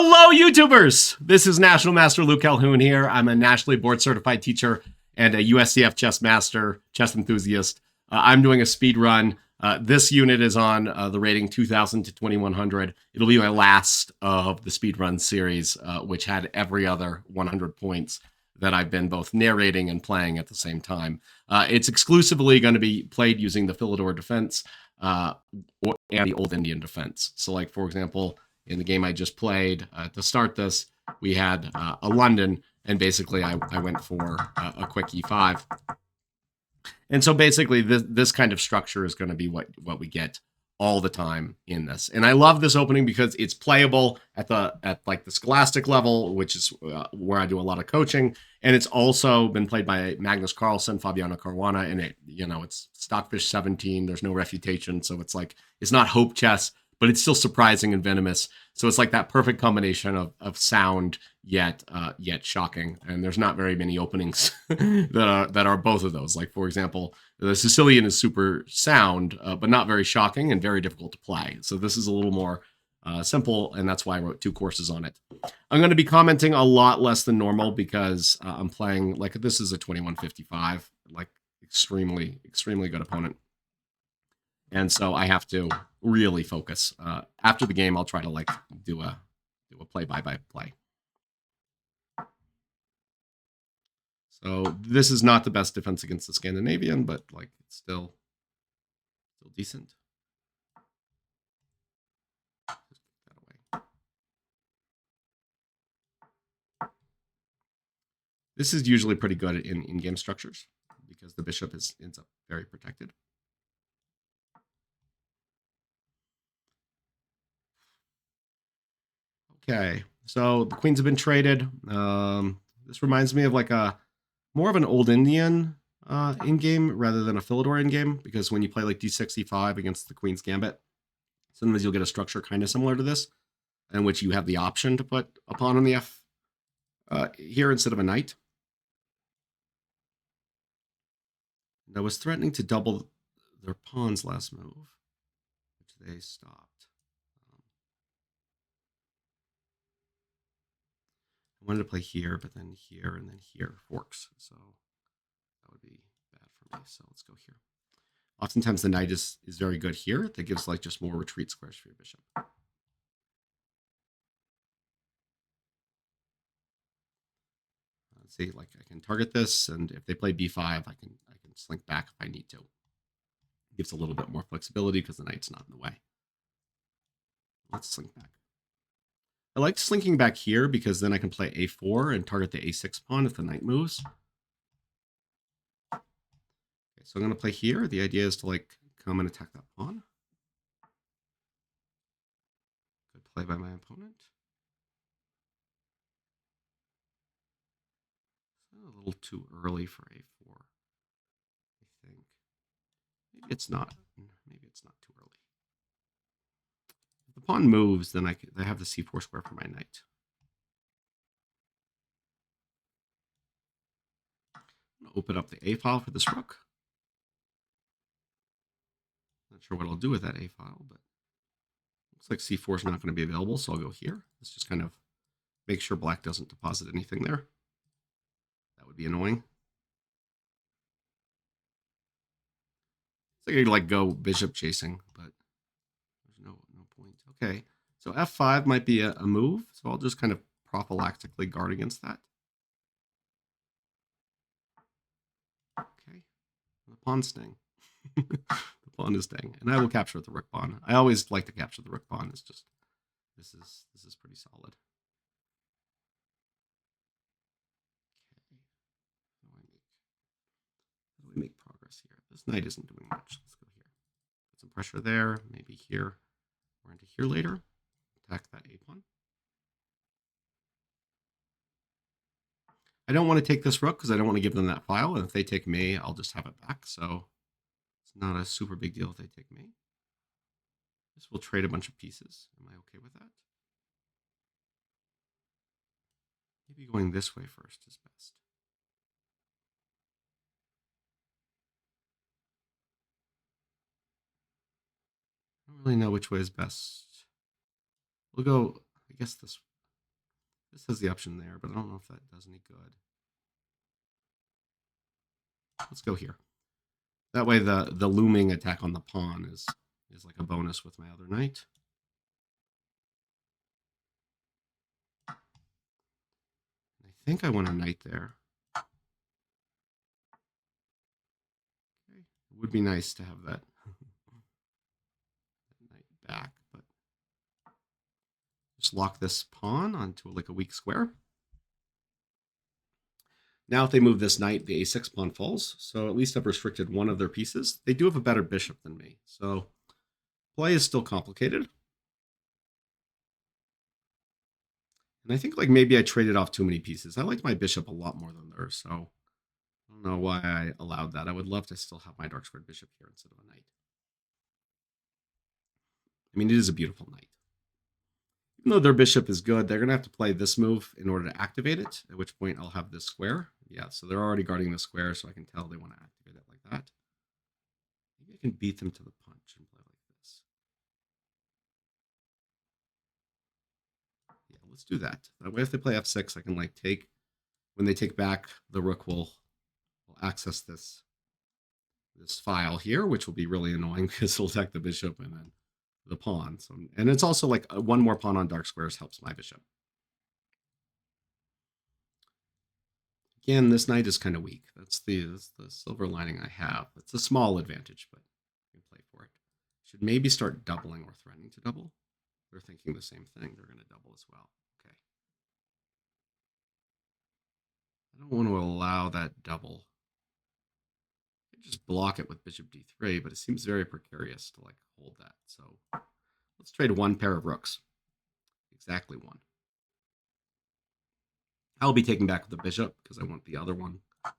Hello, YouTubers! This is National Master Luke Calhoun here. I'm a nationally board-certified teacher and a USCF chess master, chess enthusiast. I'm doing a speed run. This unit is on the rating 2000 to 2100. It'll be my last of the speed run series, which had every other 100 points that I've been both narrating and playing at the same time. It's exclusively going to be played using the Philidor defense and the Old Indian defense. So, like, for example, in the game I just played, to start this, we had a London, and basically I went for a quick e5. And so basically this kind of structure is going to be what we get all the time in this. And I love this opening because it's playable at like the scholastic level, which is where I do a lot of coaching. And it's also been played by Magnus Carlsen, Fabiano Caruana, and it's Stockfish 17. There's no refutation, so it's like it's not hope chess, but it's still surprising and venomous. So it's like that perfect combination of sound yet shocking. And there's not very many openings that are both of those. Like, for example, the Sicilian is super sound, but not very shocking and very difficult to play. So this is a little more simple, and that's why I wrote 2 courses on it. I'm going to be commenting a lot less than normal because I'm playing, like, this is a 2155, like extremely good opponent. And so I have to really focus. After the game, I'll try to like do a play-by-play. So this is not the best defense against the Scandinavian, but like it's still decent. Just get that away. This is usually pretty good in game structures because the bishop ends up very protected. Okay, so the queens have been traded. This reminds me of like more of an Old Indian in-game rather than a Philidor in-game, because when you play like d6, e5 against the queen's gambit, sometimes you'll get a structure kind of similar to this, in which you have the option to put a pawn on the f here instead of a knight. And I was threatening to double their pawns last move, which they stopped. I wanted to play here, but then here, and then here forks. So that would be bad for me. So let's go here. Oftentimes the knight is very good here. That gives like just more retreat squares for your bishop. Let's see, like I can target this, and if they play b5, I can slink back if I need to. It gives a little bit more flexibility because the knight's not in the way. Let's slink back. I like slinking back here because then I can play a4 and target the a6 pawn if the knight moves. Okay, so I'm going to play here. The idea is to like come and attack that pawn. Good play by my opponent. A little too early for a4, I think. Maybe it's not. Maybe it's not too early. If the pawn moves, then I have the c4 square for my knight. I'm going to open up the a file for this rook. Not sure what I'll do with that a file, but looks like c4 is not going to be available, so I'll go here. Let's just kind of make sure black doesn't deposit anything there. That would be annoying. I could like go bishop chasing, but there's no point. Okay, so f5 might be a move, so I'll just kind of prophylactically guard against that. Okay, the pawn's staying. The pawn is staying, and I will capture the rook pawn. I always like to capture the rook pawn. It's just this is pretty solid. Okay, how do I make progress here? This knight isn't doing much. Let's go here. Put some pressure there, maybe here, or into here later. Attack that a pawn. I don't want to take this rook because I don't want to give them that file, and if they take me, I'll just have it back. So it's not a super big deal if they take me. This will trade a bunch of pieces. Am I okay with that? Maybe going this way first is best. I don't really know which way is best. We'll go, I guess, this This has the option there, but I don't know if that does any good. Let's go here. That way the looming attack on the pawn is like a bonus with my other knight. I think I want a knight there. Okay. It would be nice to have that knight back, but just lock this pawn onto like a weak square. Now if they move this knight, the a6 pawn falls, so at least I've restricted one of their pieces. They do have a better bishop than me, so play is still complicated. And I think like maybe I traded off too many pieces. I like my bishop a lot more than theirs, so I don't know why I allowed that. I would love to still have my dark squared bishop here instead of a knight. I mean, it is a beautiful knight. Even though their bishop is good, they're going to have to play this move in order to activate it, at which point I'll have this square. Yeah, so they're already guarding the square, so I can tell they want to activate it like that. Maybe I can beat them to the punch and play like this. Yeah, let's do that. That way if they play f6, I can like take, when they take back, the rook will access this file here, which will be really annoying because it'll attack the bishop and then the pawn. So, and it's also like one more pawn on dark squares helps my bishop. Again, this knight is kind of weak. That's the silver lining I have. It's a small advantage, but I can play for it. Should maybe start doubling or threatening to double. They're thinking the same thing. They're going to double as well. Okay. I don't want to allow that double. I just block it with bishop d3, but it seems very precarious to like hold that. So let's trade one pair of rooks. Exactly one. I'll be taking back the bishop because I want the other one to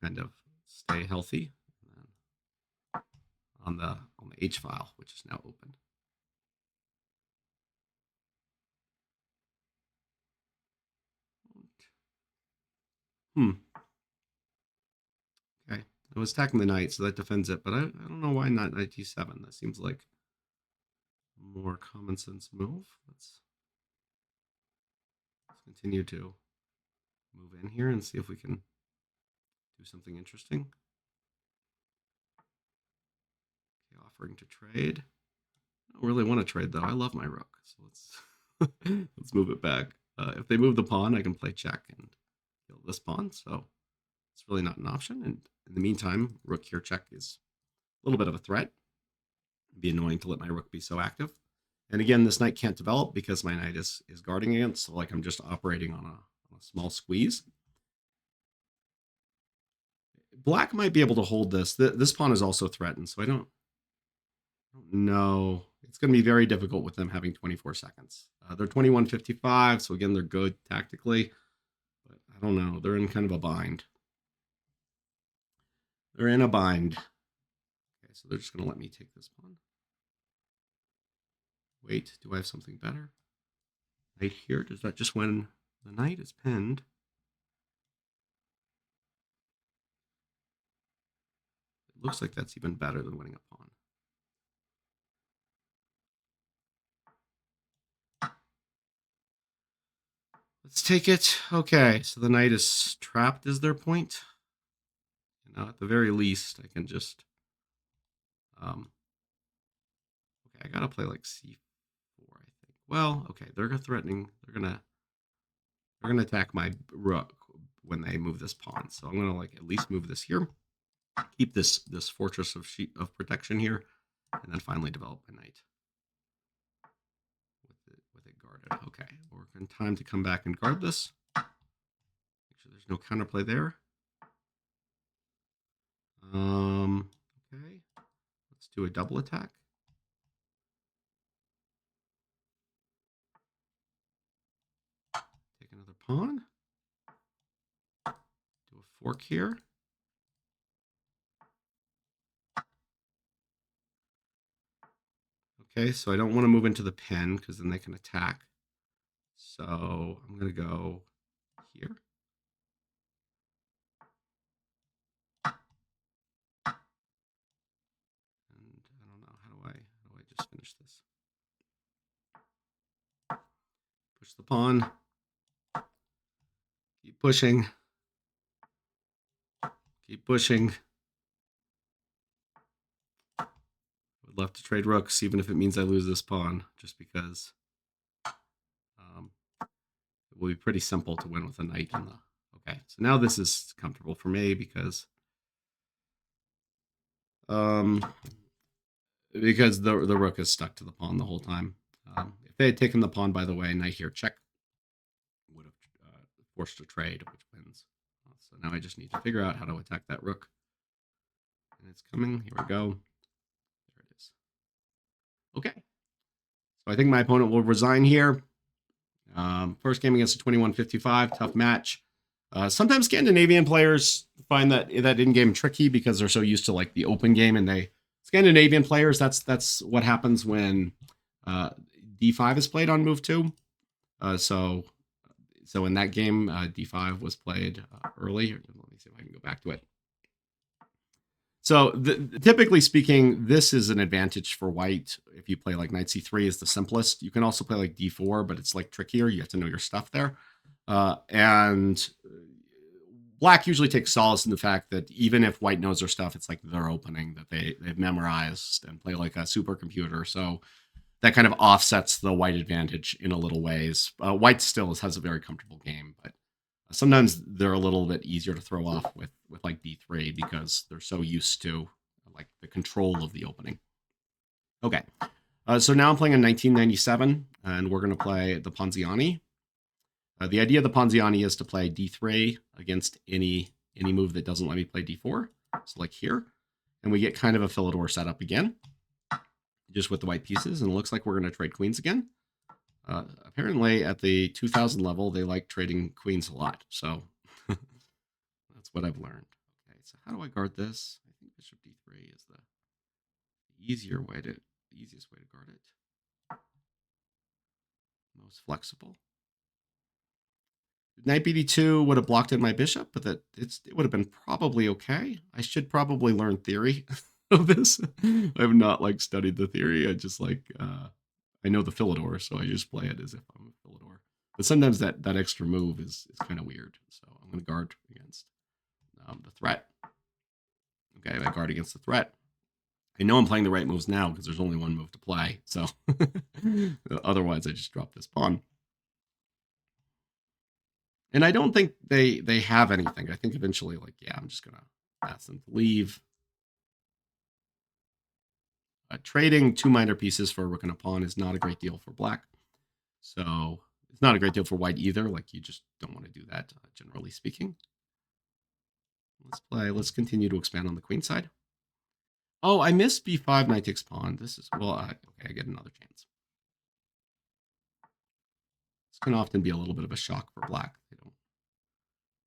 kind of stay healthy. And then on the H file, which is now open. Okay, I was attacking the knight, so that defends it, but I don't know why not knight d7. That seems like a more common sense move. Let's continue to move in here and see if we can do something interesting. Okay, offering to trade. I don't really want to trade though. I love my rook, so let's move it back. If they move the pawn, I can play check and kill this pawn. So it's really not an option. And in the meantime, rook here check is a little bit of a threat. It'd be annoying to let my rook be so active. And again, this knight can't develop because my knight is guarding against. So like I'm just operating on a small squeeze. Black might be able to hold this. This pawn is also threatened, so I don't know. It's going to be very difficult with them having 24 seconds. They're 21:55, so again, they're good tactically. But I don't know. They're in kind of a bind. They're in a bind. Okay, so they're just going to let me take this pawn. Wait, do I have something better? Knight here. Does that just when the knight is pinned? It looks like that's even better than winning a pawn. Let's take it. Okay, so the knight is trapped is their point. You know, at the very least, I can just... okay, I gotta play like c4, I think. Well, okay, they're threatening. They're gonna attack my rook when they move this pawn. So I'm gonna like at least move this here, keep this fortress of protection here, and then finally develop my knight with it guarded. Okay, we're in time to come back and guard this. Make sure there's no counterplay there. Okay, let's do a double attack. Take another pawn. Do a fork here. Okay, so I don't want to move into the pin because then they can attack. So I'm going to go here. And I don't know, how do I just finish this? Push the pawn. pushing. Keep pushing. Would love to trade rooks, even if it means I lose this pawn, just because it will be pretty simple to win with a knight in the... Okay, so now this is comfortable for me because the rook is stuck to the pawn the whole time. If they had taken the pawn, by the way, knight here, check, would have forced a trade, which wins. So now I just need to figure out how to attack that rook. And it's coming. Here we go. There it is. Okay. So I think my opponent will resign here. First game against a 2155, tough match. Sometimes Scandinavian players find that in-game tricky because they're so used to like the open game, and Scandinavian players, that's what happens when d5 is played on move 2. So in that game, d5 was played early. Let me see if I can go back to it. So typically speaking, this is an advantage for white. If you play like knight c3 is the simplest. You can also play like d4, but it's like trickier. You have to know your stuff there. And black usually takes solace in the fact that even if white knows their stuff, it's like their opening that they've memorized and play like a supercomputer. So that kind of offsets the white advantage in a little ways. White still has a very comfortable game, but sometimes they're a little bit easier to throw off with like d3 because they're so used to like the control of the opening. Okay, so now I'm playing in 1997, and we're going to play the Ponziani. The idea of the Ponziani is to play d3 against any move that doesn't let me play d4. So like here, and we get kind of a Philidor setup again, just with the white pieces, and it looks like we're going to trade queens again. Apparently at the 2000 level, they like trading queens a lot. So that's what I've learned. Okay, so how do I guard this? I think bishop d3 is the easiest way to guard it. Most flexible. Knight bd2 would have blocked in my bishop, but it would have been probably okay. I should probably learn theory of this. I have not like studied the theory. I just like I know the Philidor, so I just play it as if I'm a Philidor. But sometimes that extra move is kind of weird. So I'm going to guard against the threat. Okay, I guard against the threat. I know I'm playing the right moves now because there's only one move to play. So otherwise, I just drop this pawn. And I don't think they have anything. I think eventually, like, yeah, I'm just going to ask them to leave. Trading 2 minor pieces for a rook and a pawn is not a great deal for black. So it's not a great deal for white either. Like, you just don't want to do that, generally speaking. Let's continue to expand on the queen side. Oh, I missed b5, knight takes pawn. This is, well, okay, I get another chance. This can often be a little bit of a shock for black. They don't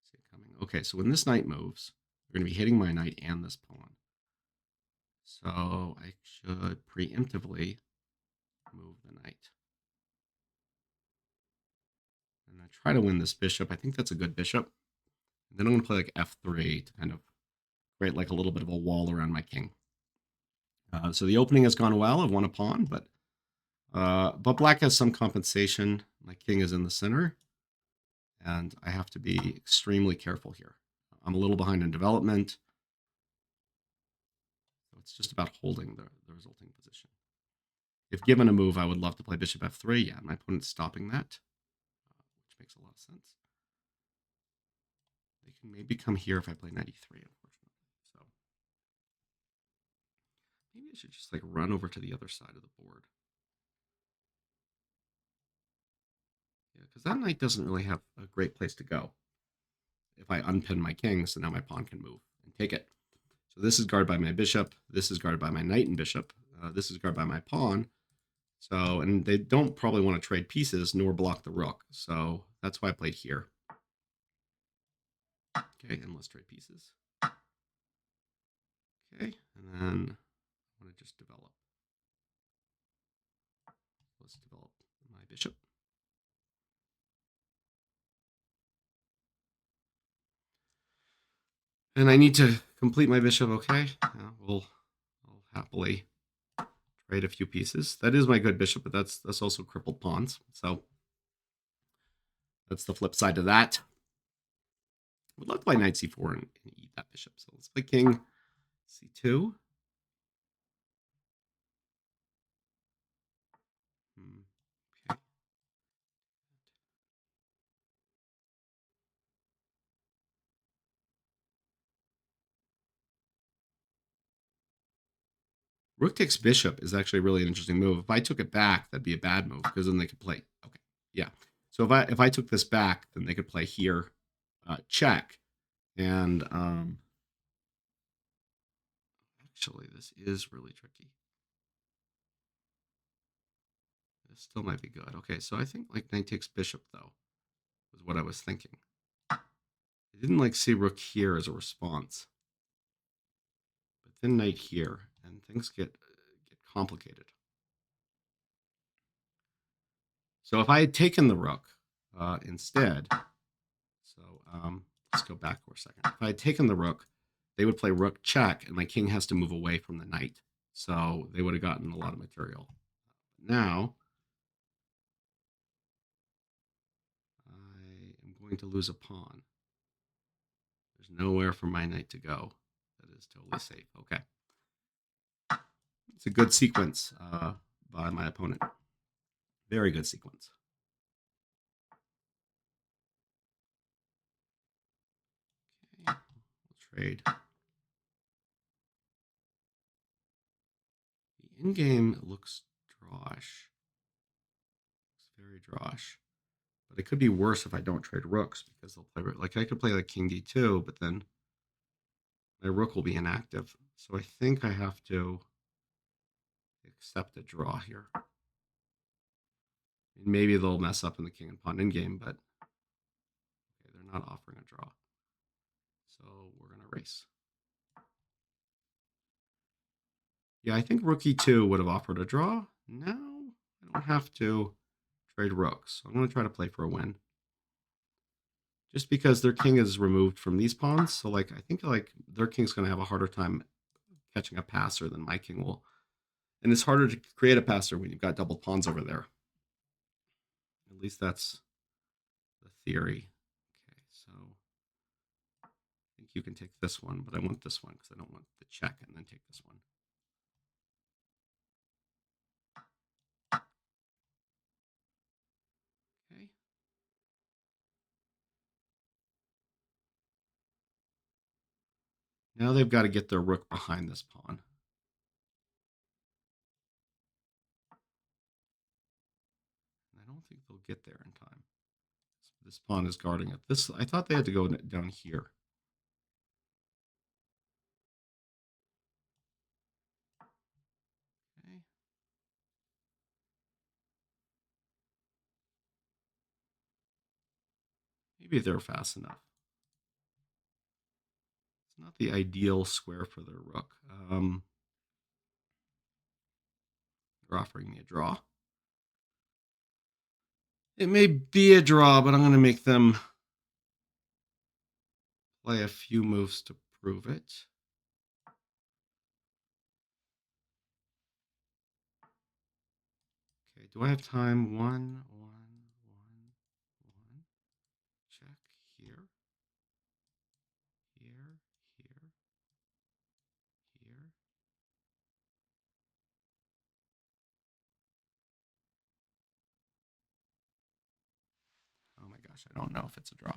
see it coming. Okay, so when this knight moves, we're going to be hitting my knight and this pawn. So I should preemptively move the knight. And I try to win this bishop. I think that's a good bishop. And then I'm going to play like f3 to kind of create like a little bit of a wall around my king. So the opening has gone well. I've won a pawn, but black has some compensation. My king is in the center, and I have to be extremely careful here. I'm a little behind in development. So it's just about holding the resulting position. If given a move, I would love to play bishop f3. Yeah, my opponent's stopping that, which makes a lot of sense. They can maybe come here if I play knight e3, unfortunately. So maybe I should just like run over to the other side of the board. Yeah, because that knight doesn't really have a great place to go. If I unpin my king, so now my pawn can move and take it. So this is guarded by my bishop. This is guarded by my knight and bishop. This is guarded by my pawn. So, and they don't probably want to trade pieces nor block the rook. So that's why I played here. Okay, and let's trade pieces. Okay, and then I want to just develop. Let's develop my bishop. And I need to complete my bishop, okay? I'll happily trade a few pieces. That is my good bishop, but that's also crippled pawns. So that's the flip side of that. would love to play knight c4 and eat that bishop. So let's play king c2. Okay. Rook takes bishop is actually really an interesting move. If I took it back, that'd be a bad move because then they could play. Okay, yeah. So if I took this back, then they could play here, check, and actually this is really tricky. This still might be good. Okay, so I think like knight takes bishop though, was what I was thinking. I didn't like see rook here as a response, but then knight here, and things get complicated. So if I had taken the rook instead, so let's go back for a second. If I had taken the rook, they would play rook check, and my king has to move away from the knight. So they would have gotten a lot of material. Now, I am going to lose a pawn. There's nowhere for my knight to go. That is totally safe. Okay. It's a good sequence by my opponent. Very good sequence. Okay, we'll trade. The in-game looks drawish. It's very drawish. But it could be worse if I don't trade rooks because they'll play like I could play like king d2, but then my rook will be inactive. So I think I have to accept a draw here. And maybe they'll mess up in the king and pawn in game, but okay, they're not offering a draw. So we're gonna race. Yeah, I think rook e2 would have offered a draw. Now I don't have to trade rooks. So I'm gonna try to play for a win. Just because their king is removed from these pawns. So like I think like their king's gonna have a harder time catching a passer than my king will. And it's harder to create a passer when you've got double pawns over there. At least that's the theory. Okay, so I think you can take this one, but I want this one because I don't want the check and then take this one. Okay. Now they've got to get their rook behind this pawn. I don't think they'll get there in time. This pawn is guarding it. This I thought they had to go down here. Okay. Maybe they're fast enough. It's not the ideal square for their rook. They're offering me a draw. It may be a draw, but I'm going to make them play a few moves to prove it. Okay, do I have time? One. Check here. Here. Oh my gosh, I don't know if it's a draw.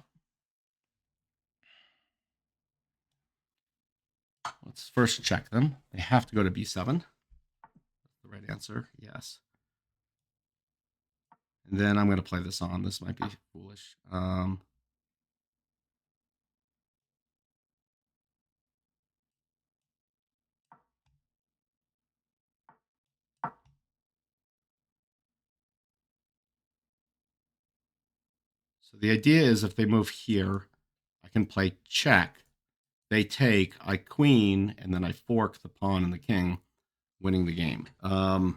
Let's first check them. They have to go to b7. That's the right answer. Yes. And then I'm going to play this on. This might be foolish. So the idea is if they move here, I can play check. They take, I queen, and then I fork the pawn and the king, winning the game. And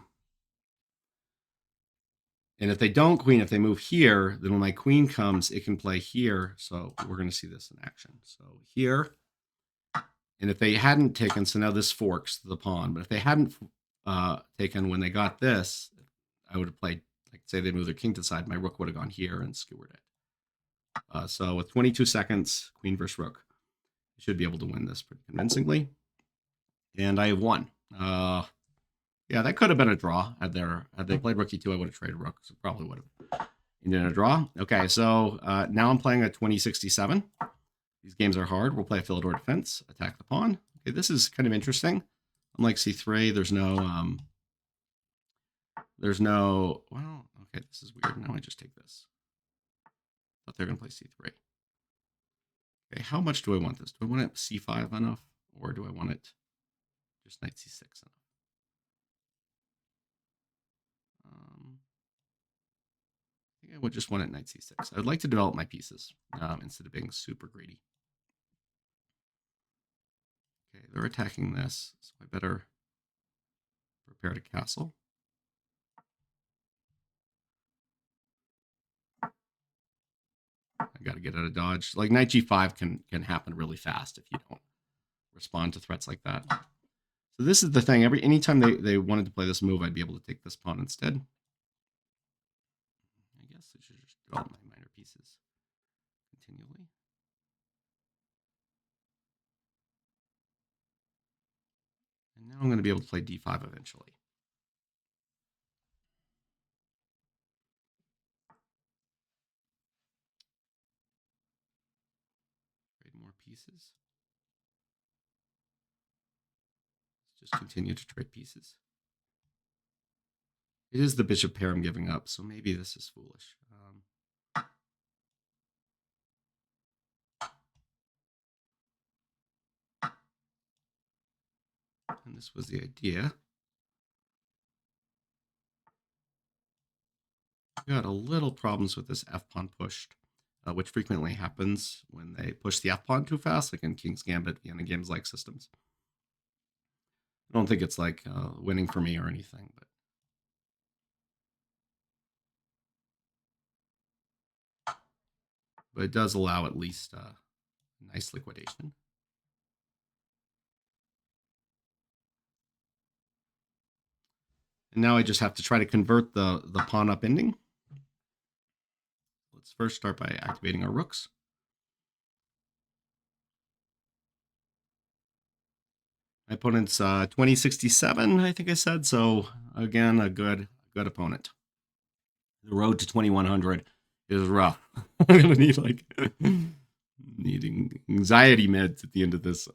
if they don't queen, if they move here, then when my queen comes, it can play here. So we're going to see this in action. So here, and if they hadn't taken, so now this forks the pawn. But if they hadn't taken when they got this, I would have played, like say they moved their king to the side, my rook would have gone here and skewered it. So with 22 seconds, queen versus rook, I should be able to win this pretty convincingly. And I have won. Yeah, that could have been a draw. Had they played rook e2, I would have traded rook, so probably would have ended in a draw. Okay, so now I'm playing a 2067. These games are hard. We'll play a Philidor defense, attack the pawn. Okay, this is kind of interesting. Unlike c3, there's no, well, okay, this is weird. Now I just take this. Thought they're going to play c3. Okay, how much do I want this? Do I want it c5 enough, or do I want it just knight c6 enough? I think I would just want it knight c6. I would like to develop my pieces instead of being super greedy. Okay, they're attacking this, so I better prepare to castle. I got to get out of dodge. Like knight g5 can happen really fast if you don't respond to threats like that. So this is the thing. Anytime they wanted to play this move, I'd be able to take this pawn instead. I guess I should just develop my minor pieces continually. And now I'm going to be able to play d5 eventually. Trade more pieces. Let's just continue to trade pieces. It is the bishop pair I'm giving up, so maybe this is foolish. And this was the idea. We got a little problems with this f-pawn pushed, which frequently happens when they push the f-pawn too fast, like in King's Gambit, Vienna games-like systems. I don't think it's like winning for me or anything, but it does allow at least nice liquidation. And now I just have to try to convert the pawn up ending. Let's first start by activating our rooks. My opponent's 2067, I think I said. So again, a good opponent. The road to 2100 is rough. I'm gonna need like needing anxiety meds at the end of this,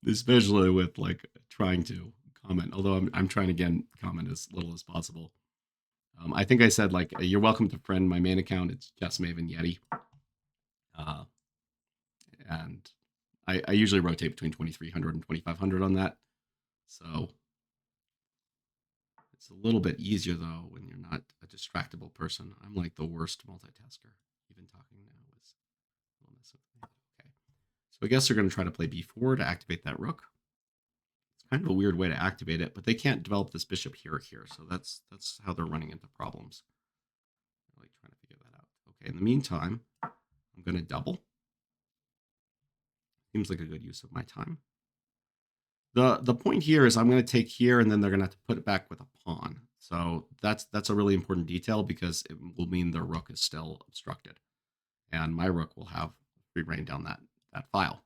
especially with like trying to comment. Although I'm trying to again comment as little as possible. I think I said like you're welcome to friend my main account. It's Chess Maven Yeti, and I usually rotate between 2300 and 2500 on that. So it's a little bit easier though when you're not a distractible person. I'm like the worst multitasker. Even talking now is a little mess with me. Okay, so I guess they're going to try to play b4 to activate that rook. It's kind of a weird way to activate it, but they can't develop this bishop here or here, so that's how they're running into problems. I'm like trying to figure that out. Okay, in the meantime, I'm going to double. Seems like a good use of my time. The point here is I'm going to take here, and then they're going to have to put it back with a pawn. So that's a really important detail because it will mean their rook is still obstructed, and my rook will have free reign down that file.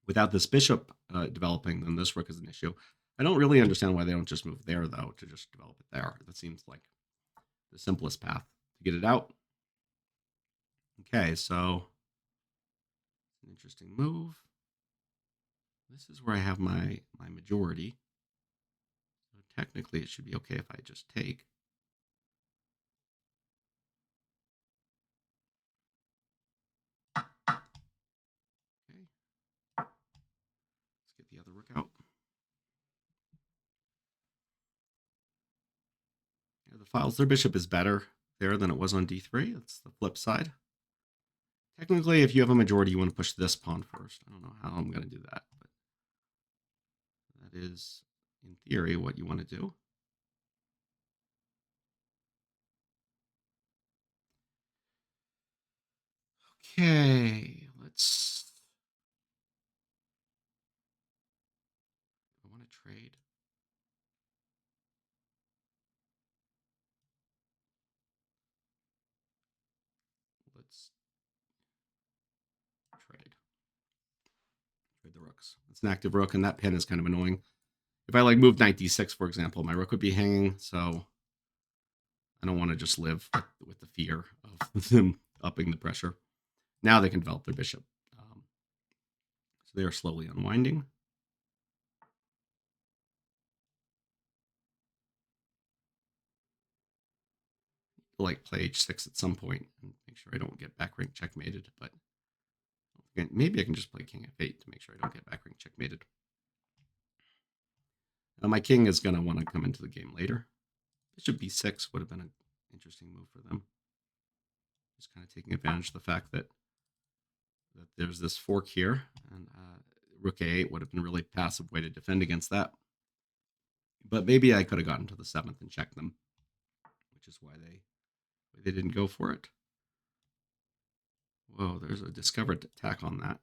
Without this bishop developing, then this rook is an issue. I don't really understand why they don't just move there, though, to just develop it there. That seems like the simplest path to get it out. Okay, so an interesting move. This is where I have my majority. So technically, it should be okay if I just take. Okay. Let's get the other rook out. Yeah, the files, their bishop is better there than it was on d3. That's the flip side. Technically, if you have a majority, you want to push this pawn first. I don't know how I'm going to do that, but that is, in theory, what you want to do. Okay, let's... I want to trade. let's trade the rooks. It's an active rook, and that pin is kind of annoying. If I like move knight d6, for example, my rook would be hanging, so I don't want to just live with the fear of them upping the pressure. Now they can develop their bishop. So they are slowly unwinding. Like play h6 at some point and make sure I don't get back rank checkmated, but maybe I can just play king f8 to make sure I don't get back rank checkmated. My king is going to want to come into the game later. Bishop b6 would have been an interesting move for them. Just kind of taking advantage of the fact that there's this fork here, and rook a8 would have been a really passive way to defend against that. But maybe I could have gotten to the 7th and checked them, which is why they didn't go for it. Whoa, there's a discovered attack on that.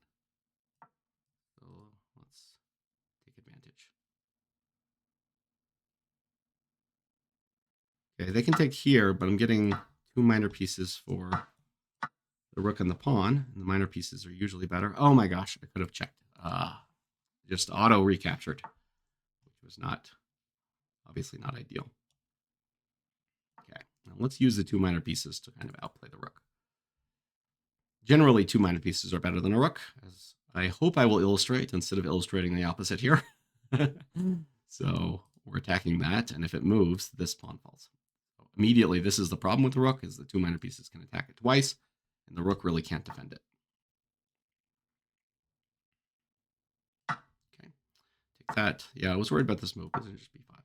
So let's take advantage. Okay, they can take here, but I'm getting 2 minor pieces for the rook and the pawn, and the minor pieces are usually better. Oh my gosh, I could have checked. Just auto recaptured, which was obviously not ideal. Okay, now let's use the 2 minor pieces to kind of outplay the rook. Generally, 2 minor pieces are better than a rook, as I hope I will illustrate instead of illustrating the opposite here. So we're attacking that, and if it moves, this pawn falls. So immediately, this is the problem with the rook, is the 2 minor pieces can attack it twice, and the rook really can't defend it. Okay, take that. Yeah, I was worried about this move, because it would just b5.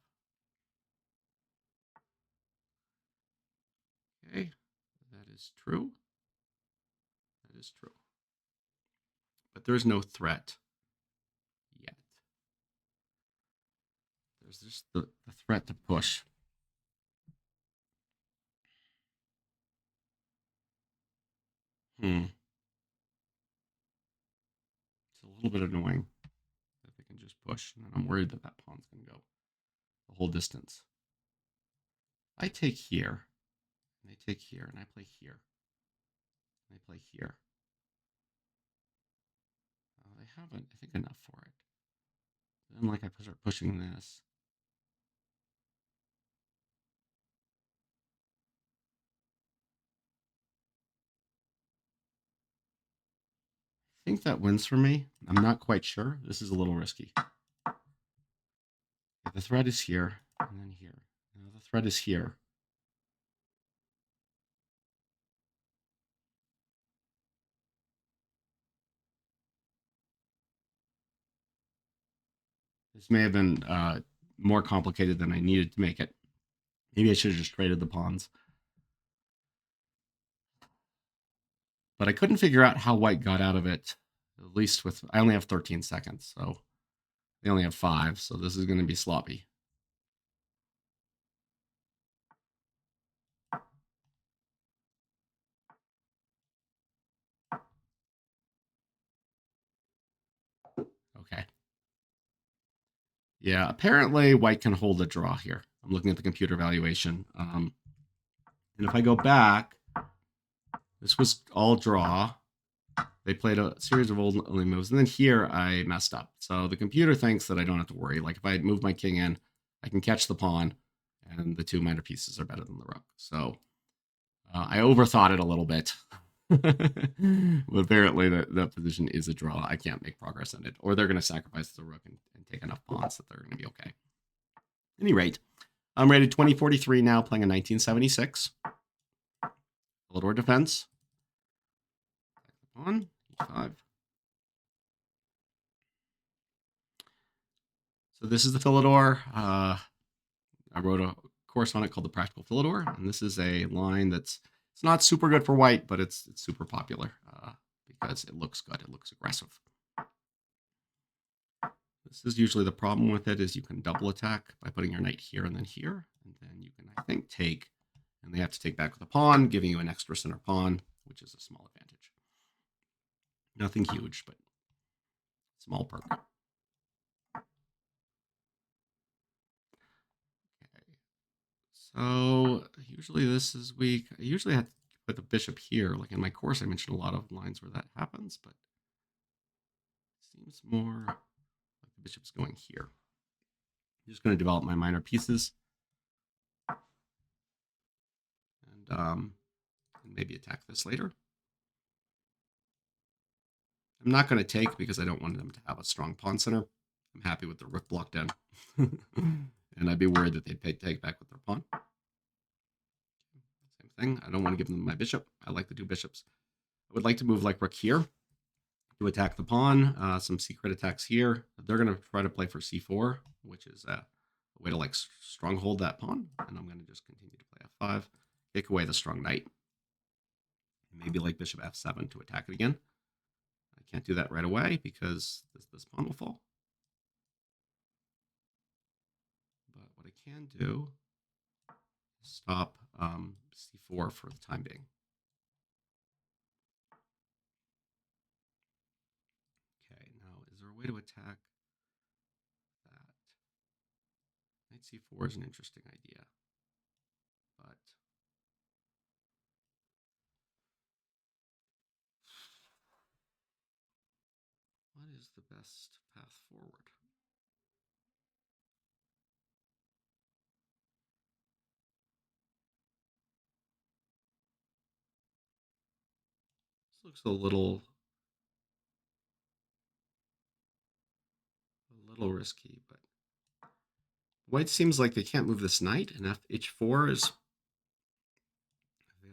Okay, that is true. That is true. But there is no threat yet. There's just the threat to push. It's a little bit annoying that they can just push, and I'm worried that that pawn's going to go the whole distance. I take here, and they take here, and I play here, and I play here. They haven't, I think, enough for it. Then, like, I start pushing this. I think that wins for me. I'm not quite sure. This is a little risky. The threat is here, and then here. Now the threat is here. This may have been more complicated than I needed to make it. Maybe I should have just traded the pawns. But I couldn't figure out how white got out of it, at least with, I only have 13 seconds, so they only have 5, so this is going to be sloppy. Okay. Yeah, apparently white can hold a draw here. I'm looking at the computer evaluation. And if I go back, this was all draw. They played a series of only moves, and then here I messed up. So the computer thinks that I don't have to worry. Like if I move my king in, I can catch the pawn, and the 2 minor pieces are better than the rook. So I overthought it a little bit. But apparently that position is a draw. I can't make progress in it. Or they're going to sacrifice the rook and take enough pawns that they're going to be okay. At any rate, I'm rated 2043 now, playing a 1976. Philidor defense. Pawn, e5. So this is the Philidor. I wrote a course on it called the Practical Philidor, and this is a line it's not super good for white, but it's super popular because it looks good. It looks aggressive. This is usually the problem with it, is you can double attack by putting your knight here and then here, and then you can, I think, take, and they have to take back with a pawn, giving you an extra center pawn, which is a small advantage. Nothing huge, but small perk. Okay. So usually this is weak. I usually have to put the bishop here. Like in my course, I mentioned a lot of lines where that happens, but it seems more like the bishop's going here. I'm just going to develop my minor pieces and maybe attack this later. I'm not going to take because I don't want them to have a strong pawn center. I'm happy with the rook blocked in. And I'd be worried that they'd take back with their pawn. Same thing. I don't want to give them my bishop. I like the two bishops. I would like to move like rook here to attack the pawn. Some secret attacks here. They're going to try to play for c4, which is a way to like stronghold that pawn. And I'm going to just continue to play f5, take away the strong knight. Maybe like bishop f7 to attack it again. I can't do that right away because this pawn will fall. But what I can do is stop c4 for the time being. Okay, now is there a way to attack that? Knight c4 is an interesting idea, but what is the best path forward? This looks a little risky, but white seems like they can't move this knight, and h4 is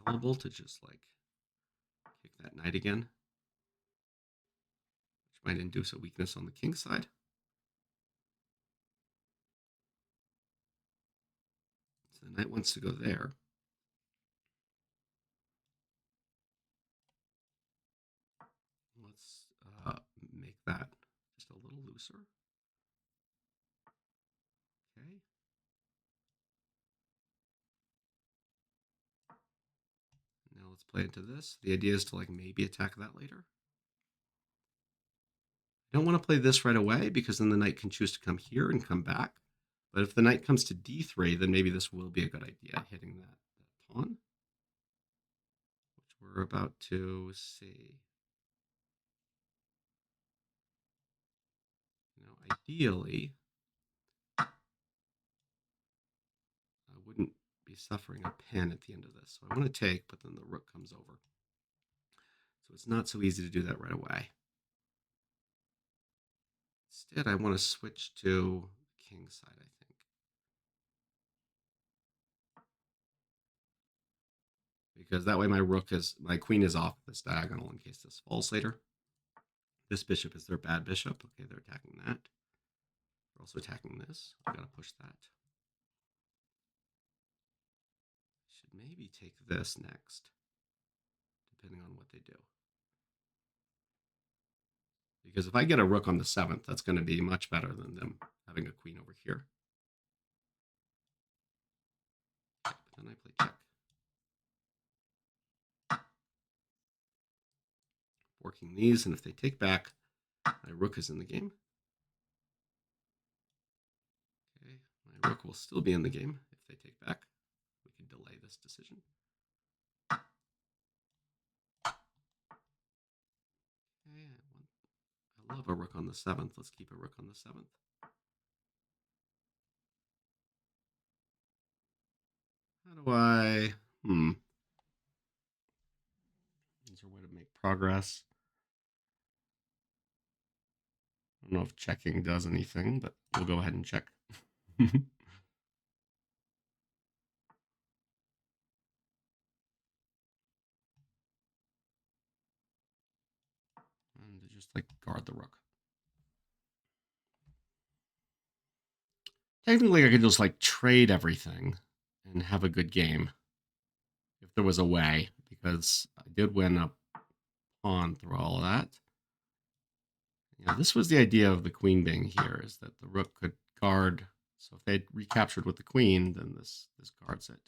available to just like kick that knight again, which might induce a weakness on the king side. So the knight wants to go there. Let's make that just a little looser. Okay. Now let's play into this. The idea is to like maybe attack that later. I don't want to play this right away because then the knight can choose to come here and come back. But if the knight comes to d3, then maybe this will be a good idea, hitting that pawn, which we're about to see. Now, ideally, I wouldn't be suffering a pin at the end of this. So I want to take, but then the rook comes over. So it's not so easy to do that right away. Instead, I want to switch to the king side, I think. Because that way my queen is off this diagonal in case this falls later. This bishop is their bad bishop. Okay, they're attacking that. We're also attacking this. I've got to push that. Should maybe take this next, depending on what they do. Because if I get a rook on the 7th, that's going to be much better than them having a queen over here. But then I play check. Forking these, and if they take back, my rook is in the game. Okay, my rook will still be in the game if they take back. We can delay this decision. Okay, I love a rook on the 7th. Let's keep a rook on the 7th. How do I... Is there a way to make progress? I don't know if checking does anything, but we'll go ahead and check. And just like guard the rook. Technically, I could just like trade everything and have a good game if there was a way, because I did win a pawn through all of that. Yeah, this was the idea of the queen being here, is that the rook could guard. So if they recaptured with the queen, then this guards it.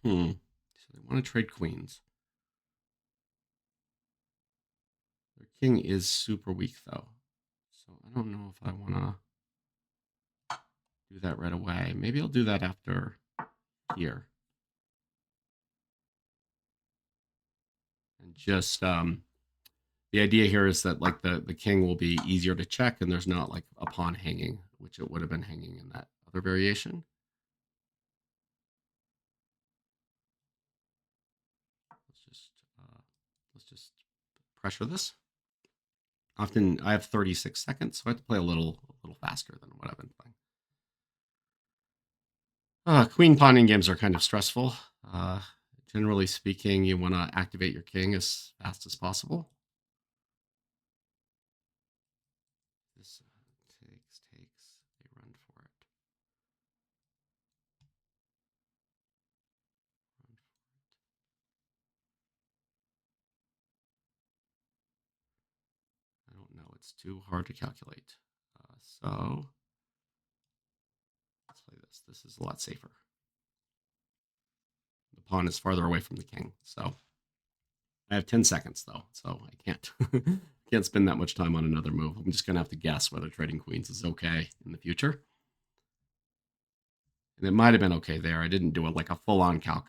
So they want to trade queens. Their king is super weak, though. So I don't know if I want to do that right away. Maybe I'll do that after here. And just the idea here is that like the king will be easier to check, and there's not like a pawn hanging, which it would have been hanging in that other variation. Let's just pressure this. Often I have 36 seconds, so I have to play a little faster than what I've been playing. Queen pawning games are kind of stressful. Generally speaking, you want to activate your king as fast as possible. This takes, they run for it. I don't know, it's too hard to calculate. So let's play this. This is a lot safer. The pawn is farther away from the king, so I have 10 seconds though, so I can't spend that much time on another move. I'm just gonna have to guess whether trading queens is okay in the future. And it might have been okay there. I didn't do it like a full-on calc.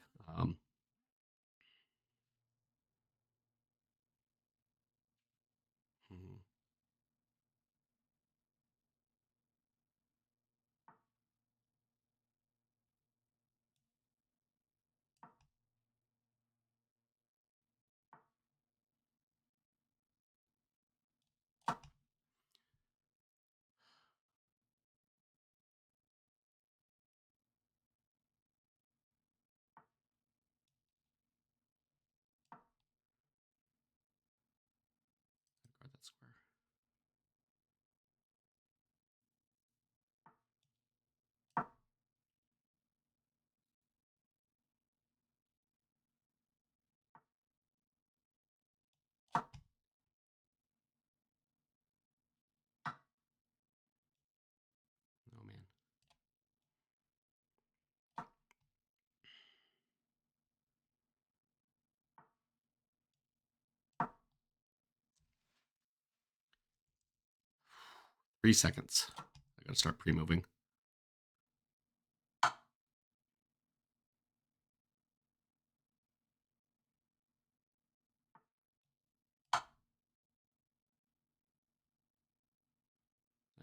3 seconds. I gotta start pre-moving.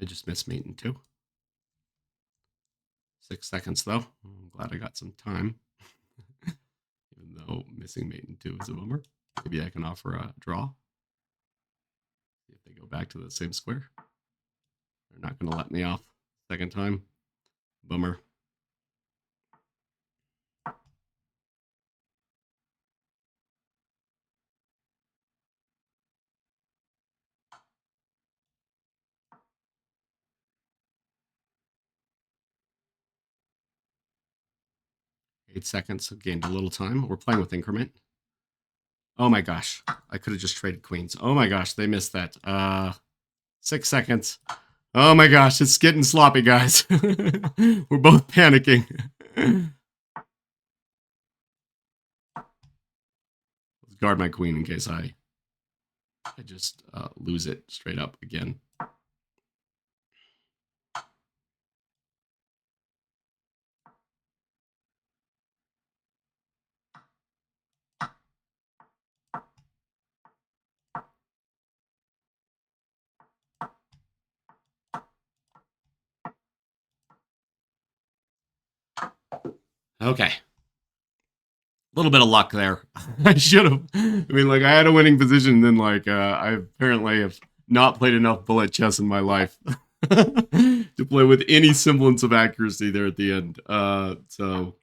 I just missed mate in 2. 6 seconds though. I'm glad I got some time. Even though missing mate in 2 is a bummer. Maybe I can offer a draw. See if they go back to the same square. They're not gonna let me off second time. Bummer. Eight seconds, so gained a little time. We're playing with increment. Oh my gosh. I could have just traded queens. Oh my gosh, they missed that. 6 seconds. Oh my gosh, it's getting sloppy, guys. We're both panicking. Let's guard my queen in case I just lose it straight up again. Okay. A little bit of luck there. I should have. I mean, like, I had a winning position, and then, like, I apparently have not played enough bullet chess in my life to play with any semblance of accuracy there at the end. So,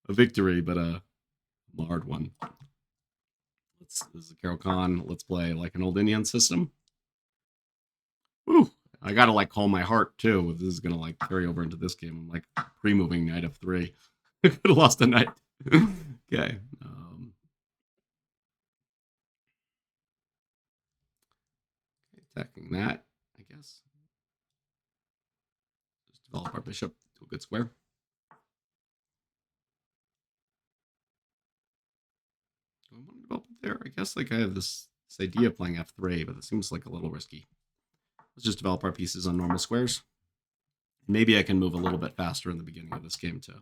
a victory, but a hard one. This is a Carol Khan. Let's play, like, an Old Indian system. Woo! I gotta, like, calm my heart, too. This is gonna, like, carry over into this game. I'm, like, pre-moving knight f3. I could have lost a knight. Okay. Attacking that, I guess. Just develop our bishop to a good square. Do I want to develop it there? I guess like I have this idea of playing f3, but it seems like a little risky. Let's just develop our pieces on normal squares. Maybe I can move a little bit faster in the beginning of this game to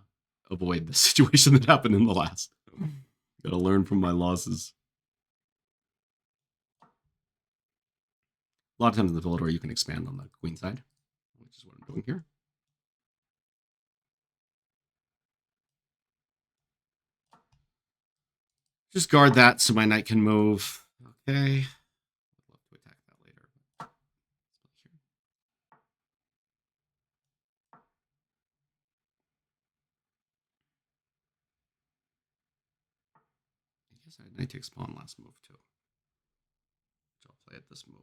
avoid the situation that happened in the last. Gotta learn from my losses. A lot of times in the Philidor, you can expand on the queen side, which is what I'm doing here. Just guard that so my knight can move. Okay. I'd love to attack that later. I guess I had knight takes pawn last move too. Which I'll play at this move.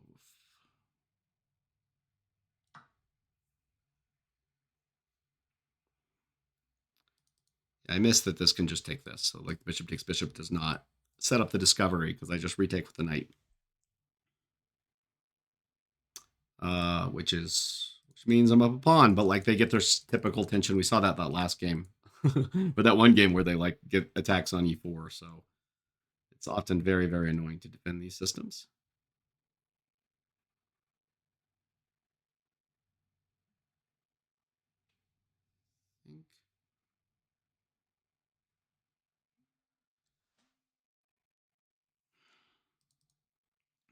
I missed that this can just take this. So like bishop takes bishop does not set up the discovery because I just retake with the knight. Which means I'm up a pawn, but like they get their typical tension. We saw that last game. But that one game where they like get attacks on e4, so it's often very, very annoying to defend these systems.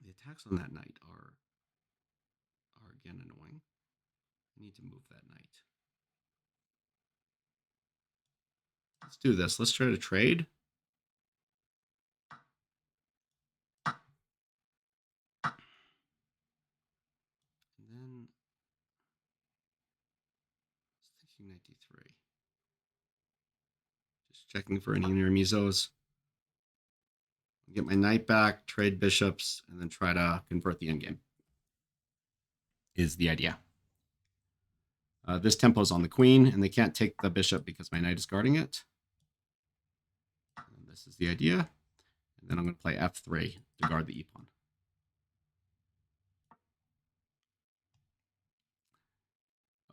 The attacks on that knight are again annoying. I need to move that knight. Let's do this. Let's try to trade. And then thinking knight d3. Just checking for any near mesos. Get my knight back, trade bishops, and then try to convert the endgame. Is the idea. This tempo's on the queen, and they can't take the bishop because my knight is guarding it. And this is the idea. And then I'm going to play f3 to guard the e-pawn.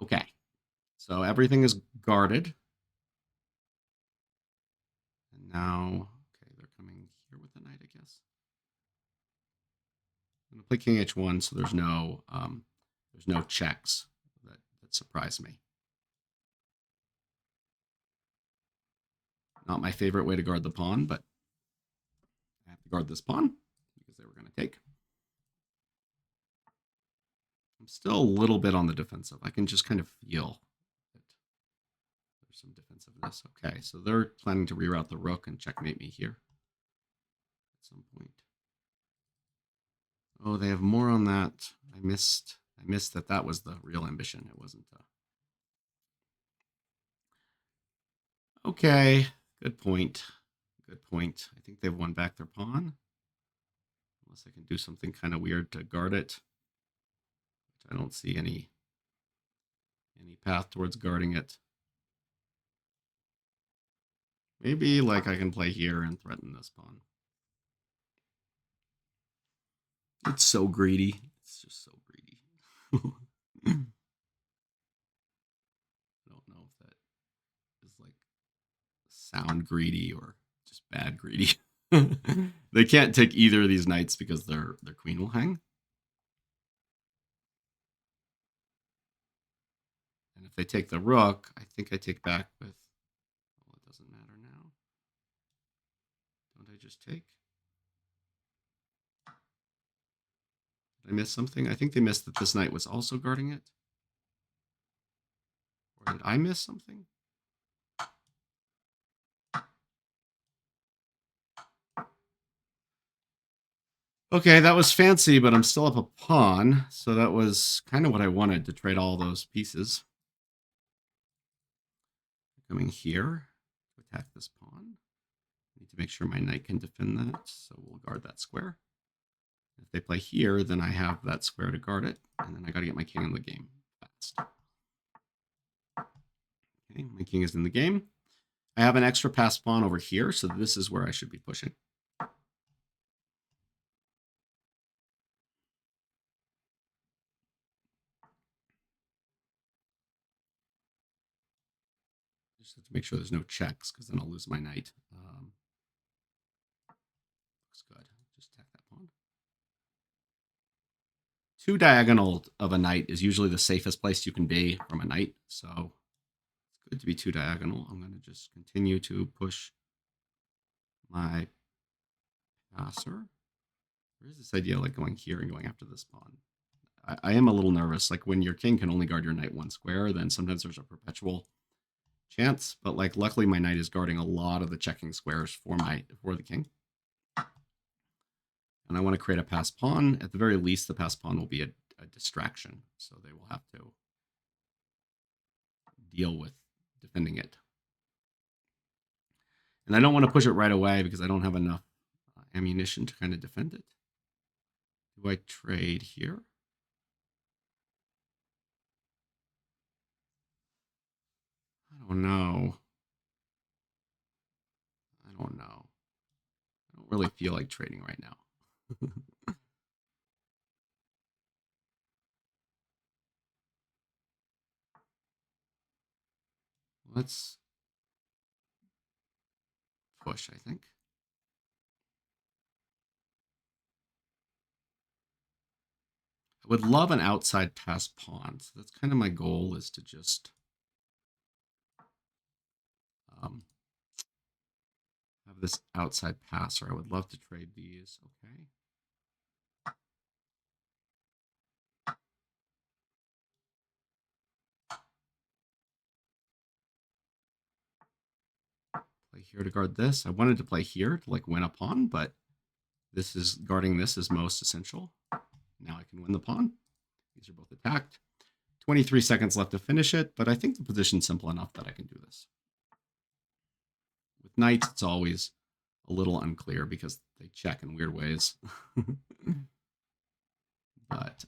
Okay, so everything is guarded. And now, okay, they're coming here with the knight, I guess. I'm going to play king h1, so there's no checks that surprise me. Not my favorite way to guard the pawn, but I have to guard this pawn because they were going to take. I'm still a little bit on the defensive. I can just kind of feel that there's some defensiveness. Okay, so they're planning to reroute the rook and checkmate me here at some point. Oh, they have more on that. I missed that was the real ambition. It wasn't. Okay, good point. Good point. I think they've won back their pawn. Unless I can do something kind of weird to guard it. I don't see any path towards guarding it. Maybe like I can play here and threaten this pawn. It's so greedy. It's just so greedy. I don't know if that is like sound greedy or just bad greedy. They can't take either of these knights because their queen will hang. And if they take the rook, I think I take back with, well, it doesn't matter now. Don't I just take? Did I miss something? I think they missed that this knight was also guarding it. Or did I miss something? Okay, that was fancy, but I'm still up a pawn. So that was kind of what I wanted, to trade all those pieces. Coming here to attack this pawn. I need to make sure my knight can defend that, so we'll guard that square. If they play here, then I have that square to guard it, and then I got to get my king in the game fast. Okay, my king is in the game. I have an extra passed pawn over here, so this is where I should be pushing. Just have to make sure there's no checks, because then I'll lose my knight. Looks good. Just attack that pawn. 2 diagonal of a knight is usually the safest place you can be from a knight. So it's good to be 2 diagonal. I'm going to just continue to push my passer. Where's this idea like going here and going after this pawn? I am a little nervous. Like when your king can only guard your knight 1 square, then sometimes there's a perpetual chance. But like luckily my knight is guarding a lot of the checking squares for the king. And I want to create a pass pawn. At the very least, the pass pawn will be a distraction. So they will have to deal with defending it. And I don't want to push it right away because I don't have enough ammunition to kind of defend it. Do I trade here? I don't know. I don't really feel like trading right now. Let's push, I think. I would love an outside pass pawn. So that's kind of my goal, is to just have this outside passer. I would love to trade these. Okay. Play here to guard this. I wanted to play here to like win a pawn, but this is guarding this is most essential. Now I can win the pawn. These are both attacked. 23 seconds left to finish it, but I think the position's simple enough that I can do this. With knights, it's always a little unclear because they check in weird ways. But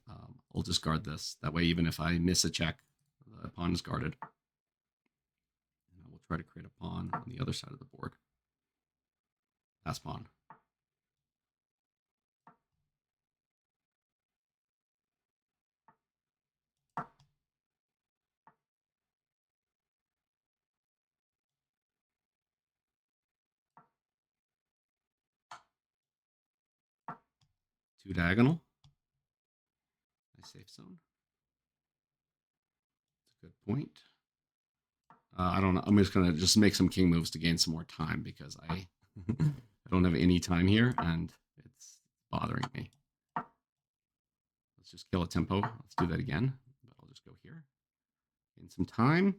I'll just guard this. That way, even if I miss a check, the pawn is guarded. And we'll try to create a pawn on the other side of the board. Pass pawn. Two diagonal. Nice safe zone. That's a good point. I don't know. I'm just going to just make some king moves to gain some more time because I don't have any time here and it's bothering me. Let's just kill a tempo. Let's do that again. But I'll just go here. Gain some time.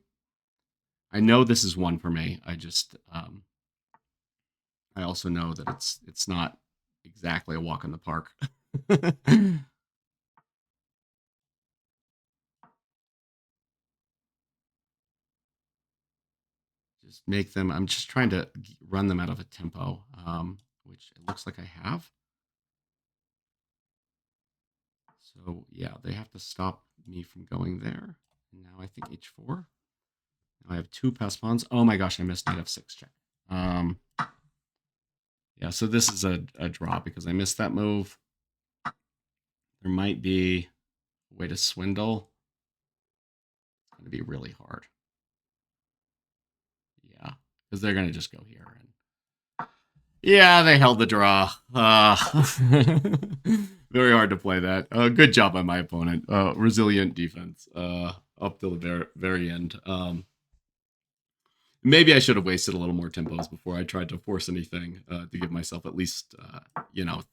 I know this is one for me. I just I also know that it's not exactly a walk in the park. Just make them. I'm just trying to run them out of a tempo, which it looks like I have. So yeah, they have to stop me from going there. And now I think h4. Now I have 2 pass pawns. Oh my gosh, I missed knight f6 check. Yeah, so this is a draw because I missed that move. There might be a way to swindle. It's going to be really hard. Yeah, because they're going to just go here. And yeah, they held the draw. Very hard to play that. Good job by my opponent. Resilient defense up till the very end. Maybe I should have wasted a little more tempos before I tried to force anything to give myself at least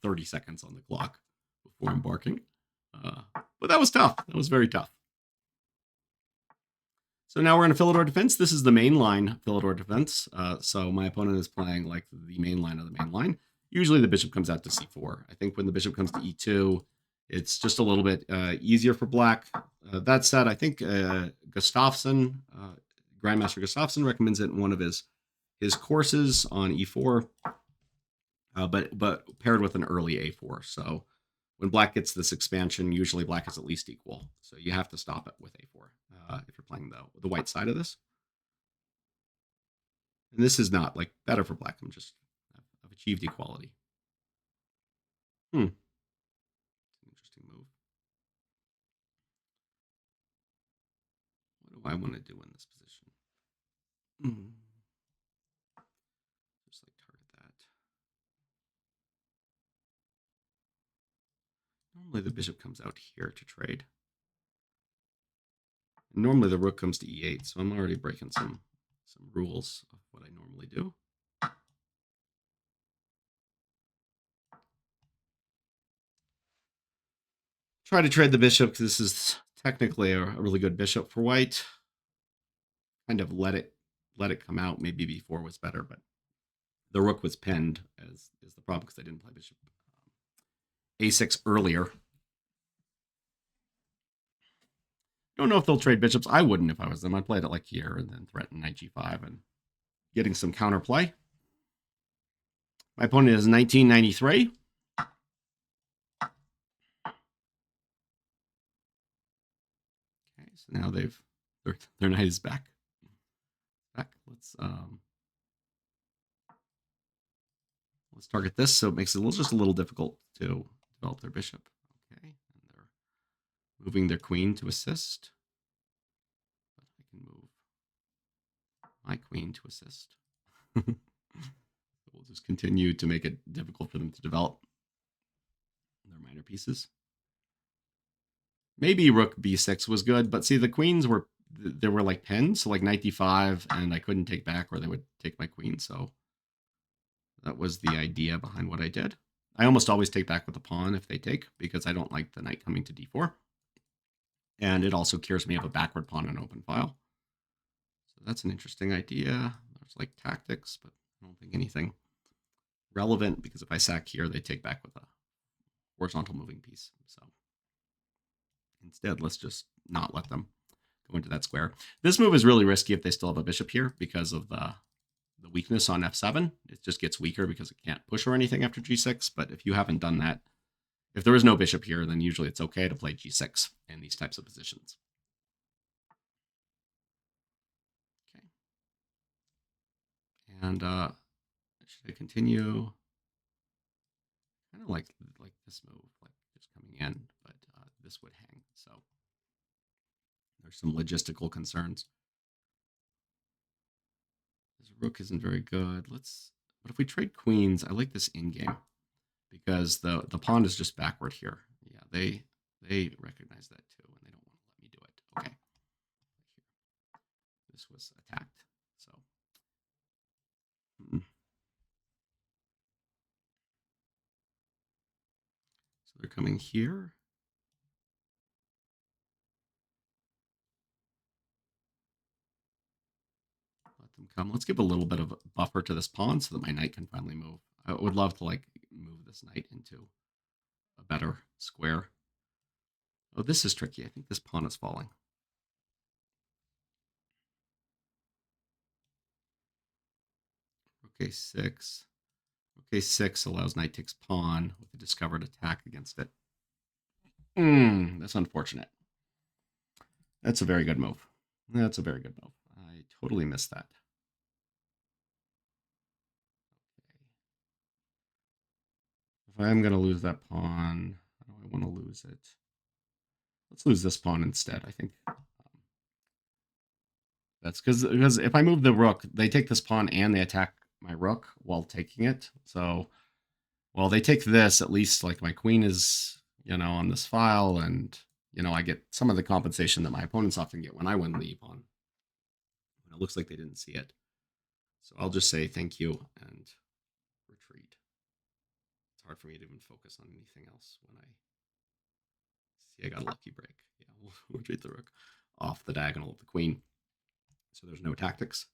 30 seconds on the clock before embarking. But that was tough. That was very tough. So now we're in a Philidor defense. This is the main line Philidor defense. So my opponent is playing like the main line of the main line. Usually the bishop comes out to c4. I think when the bishop comes to e2, it's just a little bit easier for black. That said, I think Gustafsson, Grandmaster Gustafsson, recommends it in one of his courses on e4, but paired with an early a4. So when black gets this expansion, usually black is at least equal. So you have to stop it with a4 if you're playing the white side of this. And this is not like better for black. I've achieved equality. Interesting move. What do I want to do in this position? Just like target that. Normally the bishop comes out here to trade. And normally the rook comes to e8, so I'm already breaking some rules of what I normally do. Try to trade the bishop because this is technically a really good bishop for white. Kind of let it come out. Maybe b4 was better, but the rook was pinned is the problem because I didn't play bishop a6 earlier. Don't know if they'll trade bishops. I wouldn't if I was them. I'd play it like here and then threaten knight g5 and getting some counterplay. My opponent is 1993. Okay, so now their knight is back. Let's target this, so it makes it just a little difficult to develop their bishop. Okay, and they're moving their queen to assist. But I can move my queen to assist. We'll just continue to make it difficult for them to develop their minor pieces. Maybe rook b6 was good, but see, the queens were like pinned, so like knight d5, and I couldn't take back, or they would take my queen, so that was the idea behind what I did. I almost always take back with the pawn if they take, because I don't like the knight coming to d4. And it also cures me of a backward pawn in open file. So that's an interesting idea. There's like tactics, but I don't think anything relevant, because if I sack here, they take back with a horizontal moving piece. So instead, let's just not let them go into that square. This move is really risky if they still have a bishop here because of the weakness on f7. It just gets weaker because it can't push or anything after g6. But if you haven't done that, if there is no bishop here, then usually it's okay to play g6 in these types of positions. Okay. And should I continue? Kind of like this move, like just coming in, but this would hang. So there's some logistical concerns. This rook isn't very good. What if we trade queens? I like this in game because the pawn is just backward here. Yeah, they recognize that too, and they don't want to let me do it. Okay. This was attacked. So so they're coming here. Let them come. Let's give a little bit of a buffer to this pawn so that my knight can finally move. I would love to like move this knight into a better square. Oh, this is tricky. I think this pawn is falling. Rook a6. Rook a6 allows knight takes pawn with a discovered attack against it. That's unfortunate. That's a very good move. That's a very good move. I totally missed that. Okay. If I'm going to lose that pawn, how do I want to lose it? Let's lose this pawn instead, I think. That's because if I move the rook, they take this pawn and they attack my rook while taking it. So, well, they take this, at least like my queen is, on this file, and, I get some of the compensation that my opponents often get when I win the pawn. It looks like they didn't see it. So I'll just say thank you and retreat. It's hard for me to even focus on anything else when I see I got a lucky break. Yeah, we'll retreat the rook off the diagonal of the queen. So there's no tactics.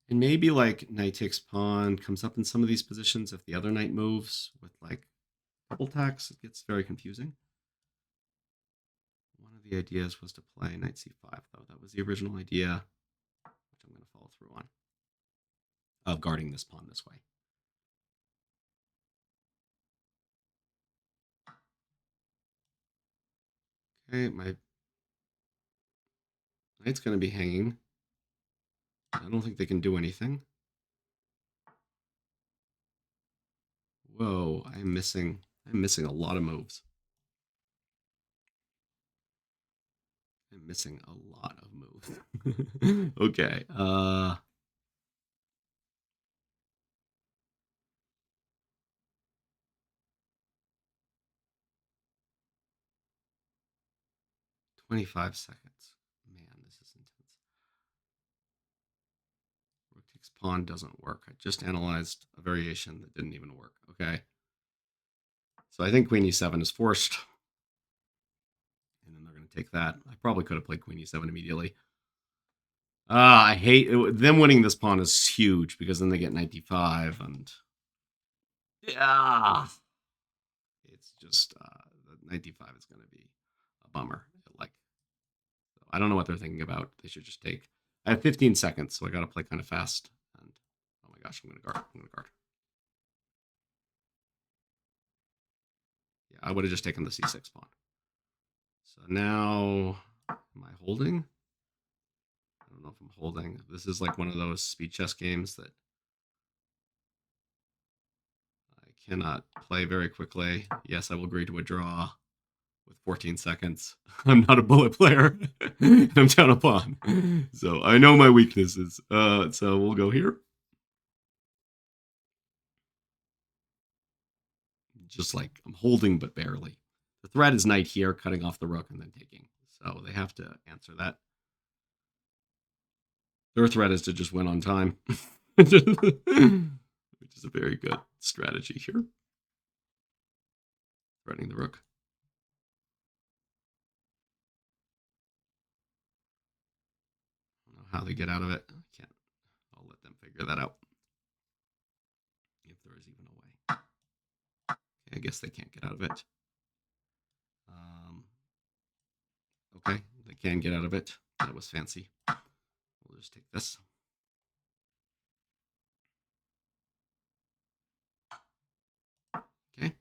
And maybe like knight takes pawn comes up in some of these positions if the other knight moves with like double tacks. It gets very confusing. One of the ideas was to play knight c5, though. That was the original idea, which I'm going to follow through on, of guarding this pawn this way. Okay, my knight's going to be hanging. I don't think they can do anything. Whoa, I'm missing a lot of moves. I'm missing a lot of moves. Okay. 25 seconds. Man, this is intense. Rook takes pawn doesn't work. I just analyzed a variation that didn't even work. Okay. So I think queen e7 is forced. And then they're going to take that. I probably could have played queen e7 immediately. I hate it. Them winning this pawn is huge because then they get knight d5 and yeah, it's just the knight d5 is going to be a bummer. Like, I don't know what they're thinking about. They should just take. I have 15 seconds, so I got to play kind of fast. And oh my gosh, I'm going to guard. I'm going to guard. Yeah, I would have just taken the c6 pawn. So now, am I holding? I don't know if I'm holding. This is like one of those speed chess games that I cannot play very quickly. Yes, I will agree to a draw with 14 seconds. I'm not a bullet player. I'm down a pawn. So I know my weaknesses. So we'll go here. Just like I'm holding, but barely. The threat is knight here, cutting off the rook and then taking. So they have to answer that. Their threat is to just win on time, which is a very good strategy here. Threatening the rook. I don't know how they get out of it. I can't. I'll let them figure that out. If there is even a way. Okay, I guess they can't get out of it. Okay, they can get out of it. That was fancy. We'll just take this. Okay.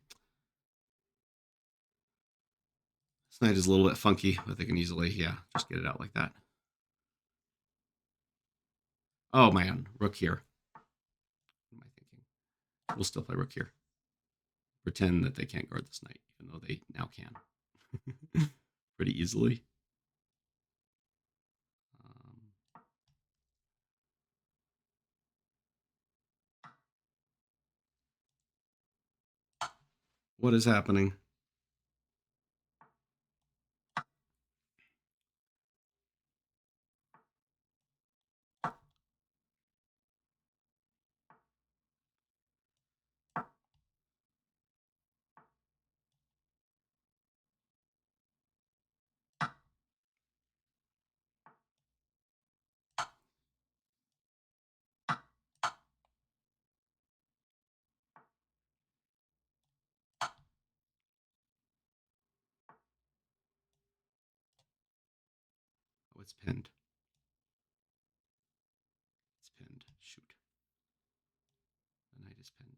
This knight is a little bit funky, but they can easily, yeah, just get it out like that. Oh man, rook here. What am I thinking? We'll still play rook here. Pretend that they can't guard this knight, even though they now can. Pretty easily. What is happening? Oh, it's pinned. It's pinned. Shoot. The knight is pinned.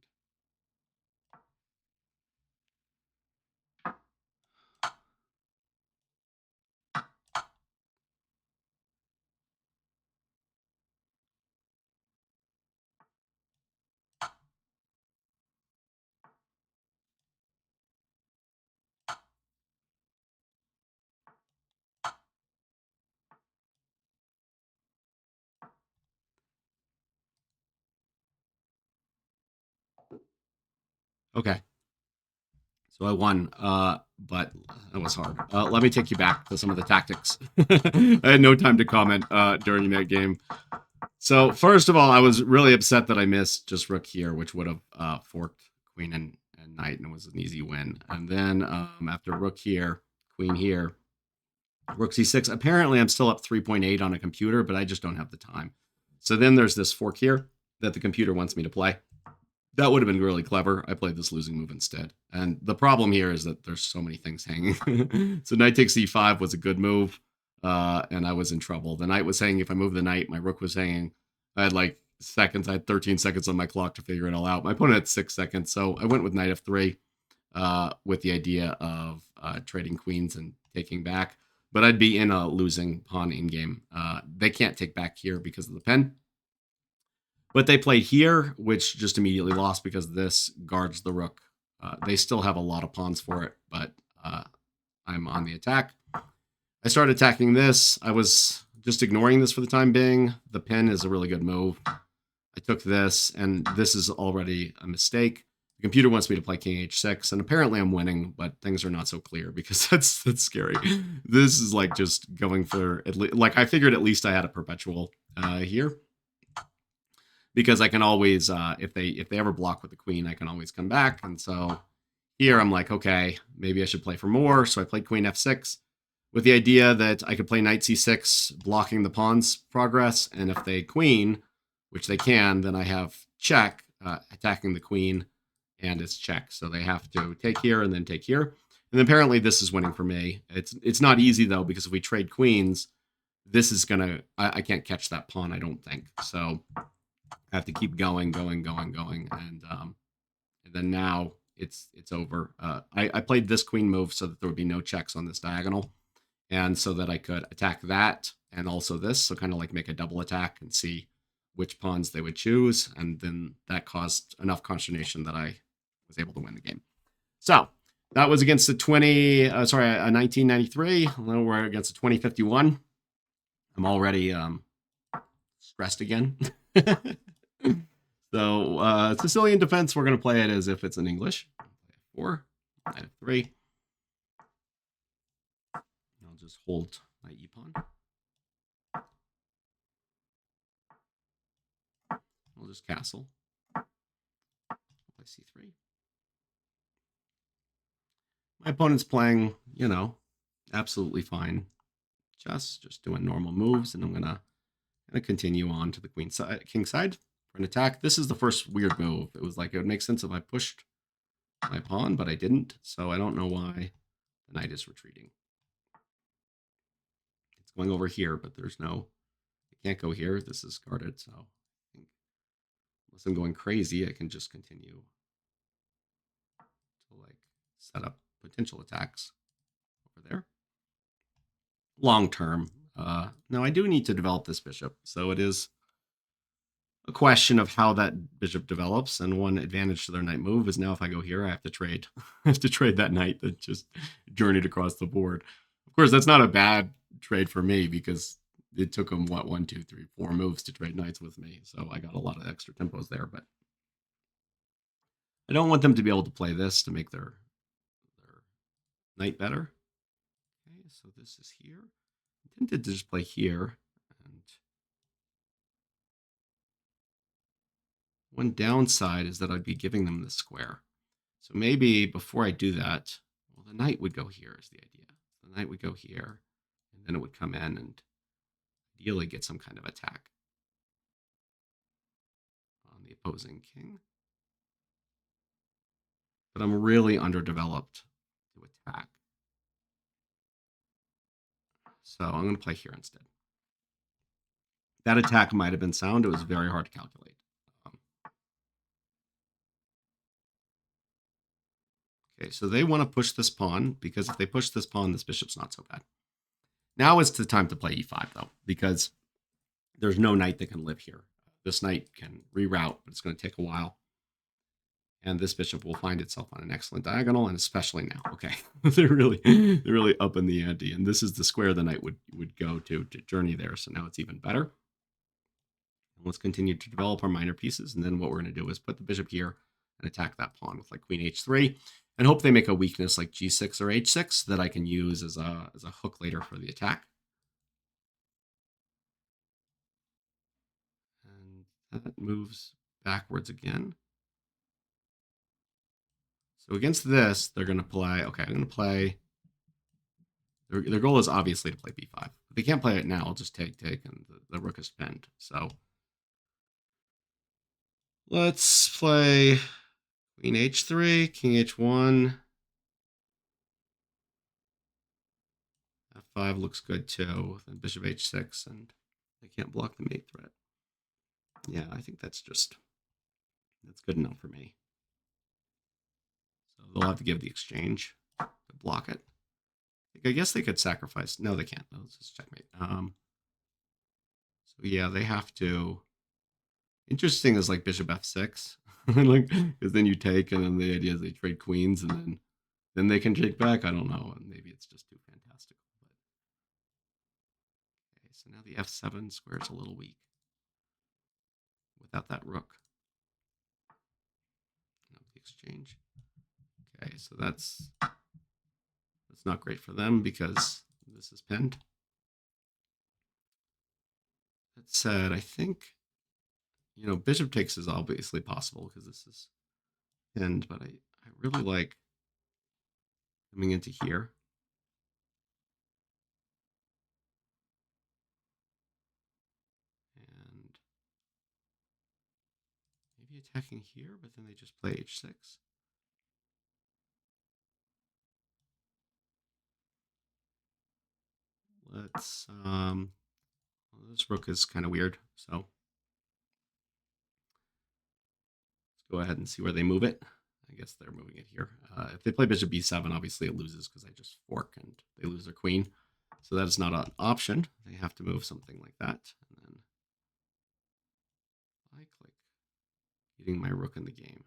Okay. So I won, but that was hard. Let me take you back to some of the tactics. I had no time to comment during that game. So first of all, I was really upset that I missed just rook here, which would have forked queen and knight, and it was an easy win. And then after rook here, queen here, rook c6. Apparently, I'm still up 3.8 on a computer, but I just don't have the time. So then there's this fork here that the computer wants me to play. That would have been really clever. I played this losing move instead. And the problem here is that there's so many things hanging. So knight takes e5 was a good move, and I was in trouble. The knight was hanging. If I moved the knight, my rook was hanging. I had like seconds. I had 13 seconds on my clock to figure it all out. My opponent had 6 seconds. So I went with knight f3 with the idea of trading queens and taking back. But I'd be in a losing pawn in game. They can't take back here because of the pen. But they played here, which just immediately lost because this guards the rook. They still have a lot of pawns for it, but I'm on the attack. I started attacking this. I was just ignoring this for the time being. The pin is a really good move. I took this, and this is already a mistake computer wants me to play king h6, and apparently I'm winning, but things are not so clear because that's scary. This is like just going for at least, like I figured at least I had a perpetual here, because I can always if they ever block with the queen, I can always come back. And so here I'm like, okay, maybe I should play for more. So I played queen f6 with the idea that I could play knight c6, blocking the pawn's progress, and if they queen, which they can, then I have check, attacking the queen, and it's check. So they have to take here and then take here. And apparently this is winning for me. It's not easy though, because if we trade queens, this is gonna, I can't catch that pawn, I don't think. So I have to keep going, and then now it's over. I played this queen move so that there would be no checks on this diagonal, and so that I could attack that and also this, so kind of like make a double attack and see which pawns they would choose, and then that caused enough consternation that I was able to win the game. So that was against the 1993. We're against the 2051. I'm already stressed again. So Sicilian defense, we're going to play it as if it's in English. 4, knight f3. I'll just hold my e-pawn. I'll just castle. Play c3. My opponent's playing, absolutely fine chess, just doing normal moves, and I'm gonna continue on to the queen side, king side for an attack. This is the first weird move. It was like it would make sense if I pushed my pawn, but I didn't, so I don't know why the knight is retreating. It's going over here, but there's no, it can't go here. This is guarded, so I think unless I'm going crazy, I can just continue to like set up potential attacks over there. Long term, now I do need to develop this bishop, so it is a question of how that bishop develops. And one advantage to their knight move is now if I go here, I have to trade. I have to trade that knight that just journeyed across the board. Of course, that's not a bad trade for me because it took them, 1, 2, 3, 4 moves to trade knights with me. So I got a lot of extra tempos there, but I don't want them to be able to play this to make their knight better. Okay, so this is here. I tempted to just play here. And one downside is that I'd be giving them the square. So maybe before I do that, well, the knight would go here is the idea. The knight would go here, and then it would come in and ideally get some kind of attack on the opposing king. But I'm really underdeveloped to attack. So I'm going to play here instead. That attack might have been sound. It was very hard to calculate. Okay, so they want to push this pawn, because if they push this pawn, this bishop's not so bad. Now is the time to play e5, though, because there's no knight that can live here. This knight can reroute, but it's going to take a while. And this bishop will find itself on an excellent diagonal, and especially now. Okay, they're really up in the ante, and this is the square the knight would go to journey there. So now it's even better. And let's continue to develop our minor pieces, and then what we're going to do is put the bishop here and attack that pawn with like queen h3, and hope they make a weakness like g6 or h6 that I can use as a hook later for the attack. And that moves backwards again. So against this, they're going to play, okay, I'm going to play, their goal is obviously to play b5. If they can't play it now, I'll just take, and the rook is pinned. So let's play queen h3, king h1, f5 looks good too, then bishop h6, and they can't block the mate threat. Yeah, I think that's good enough for me. So they'll have to give the exchange to block it. I guess they could sacrifice. No, they can't. Let's just checkmate. So yeah, they have to. Interesting is like bishop f6, like because then you take, and then the idea is they trade queens, and then they can take back. I don't know, and maybe it's just too fantastical. But okay, so now the f7 square is a little weak without that rook. Now the exchange. Okay, so that's not great for them because this is pinned. That said, I think, you know, bishop takes is obviously possible because this is pinned, but I really like coming into here. And maybe attacking here, but then they just play h6. Let's, well, this rook is kind of weird, so let's go ahead and see where they move it. I guess they're moving it here. If they play bishop b7, obviously it loses because I just fork and they lose their queen. So that is not an option. They have to move something like that. And then I click getting my rook in the game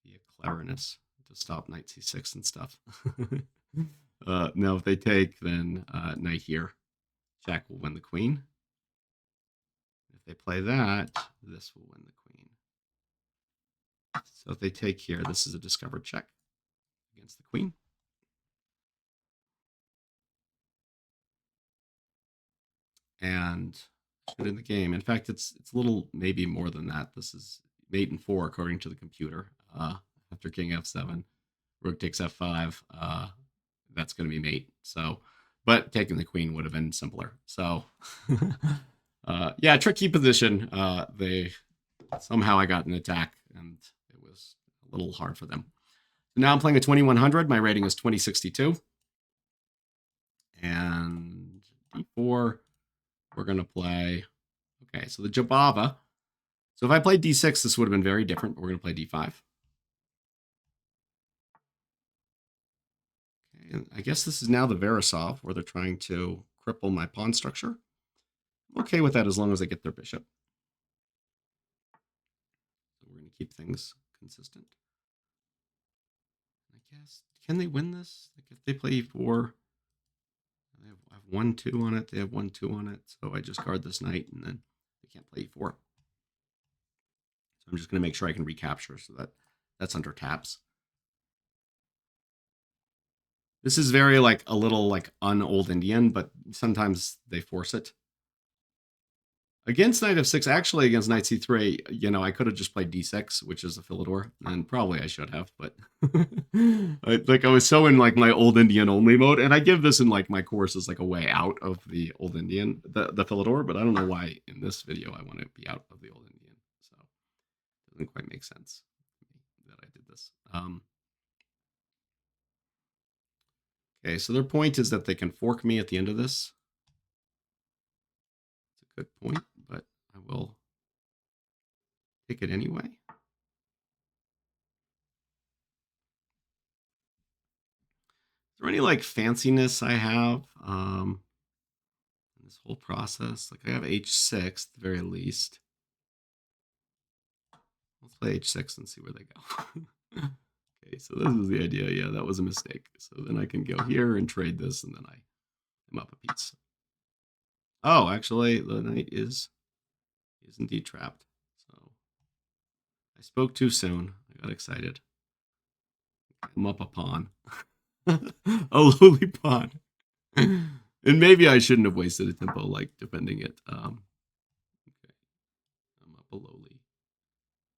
via cleverness to stop knight c6 and stuff. Now if they take, then knight here. Jack will win the queen. If they play that, this will win the queen. So if they take here, this is a discovered check against the queen. And should in the game. In fact, it's a little maybe more than that. This is mate and 4 according to the computer. After king f7, rook takes f5. That's going to be mate. So, but taking the queen would have been simpler. So, yeah, tricky position. They somehow I got an attack, and it was a little hard for them. So now I'm playing a 2100. My rating is 2062, and d4. We're going to play, okay, so the Jabava. So if I played d6, this would have been very different, but we're going to play d5. Okay, and I guess this is now the Verisov, where they're trying to cripple my pawn structure. I'm okay with that as long as they get their bishop. So we're going to keep things consistent. I guess, can they win this? Like if they play e4, I have 1-2 on it. They have 1-2 on it. So I just guard this knight, and then they can't play e4. So I'm just going to make sure I can recapture so that that's under taps. This is very like a little like un-Old Indian, but sometimes they force it. Against knight f6, actually against knight c3, you know, I could have just played d6, which is a Philidor, and probably I should have, but I was so in like my Old Indian only mode, and I give this in like my course as like a way out of the Old Indian, the Philidor, but I don't know why in this video I want to be out of the Old Indian, so it doesn't quite make sense that I did this. Okay, so their point is that they can fork me at the end of this. It's a good point, but I will take it anyway. Is there any like fanciness I have in this whole process? Like I have h6 at the very least. Let's play h6 and see where they go. Okay, so this is the idea. Yeah, that was a mistake. So then I can go here and trade this, and then I am up a piece. Oh, actually, the knight is indeed trapped. So I spoke too soon. I got excited. I'm up a pawn. A lowly pawn. And maybe I shouldn't have wasted a tempo like defending it. Okay. I'm up a lowly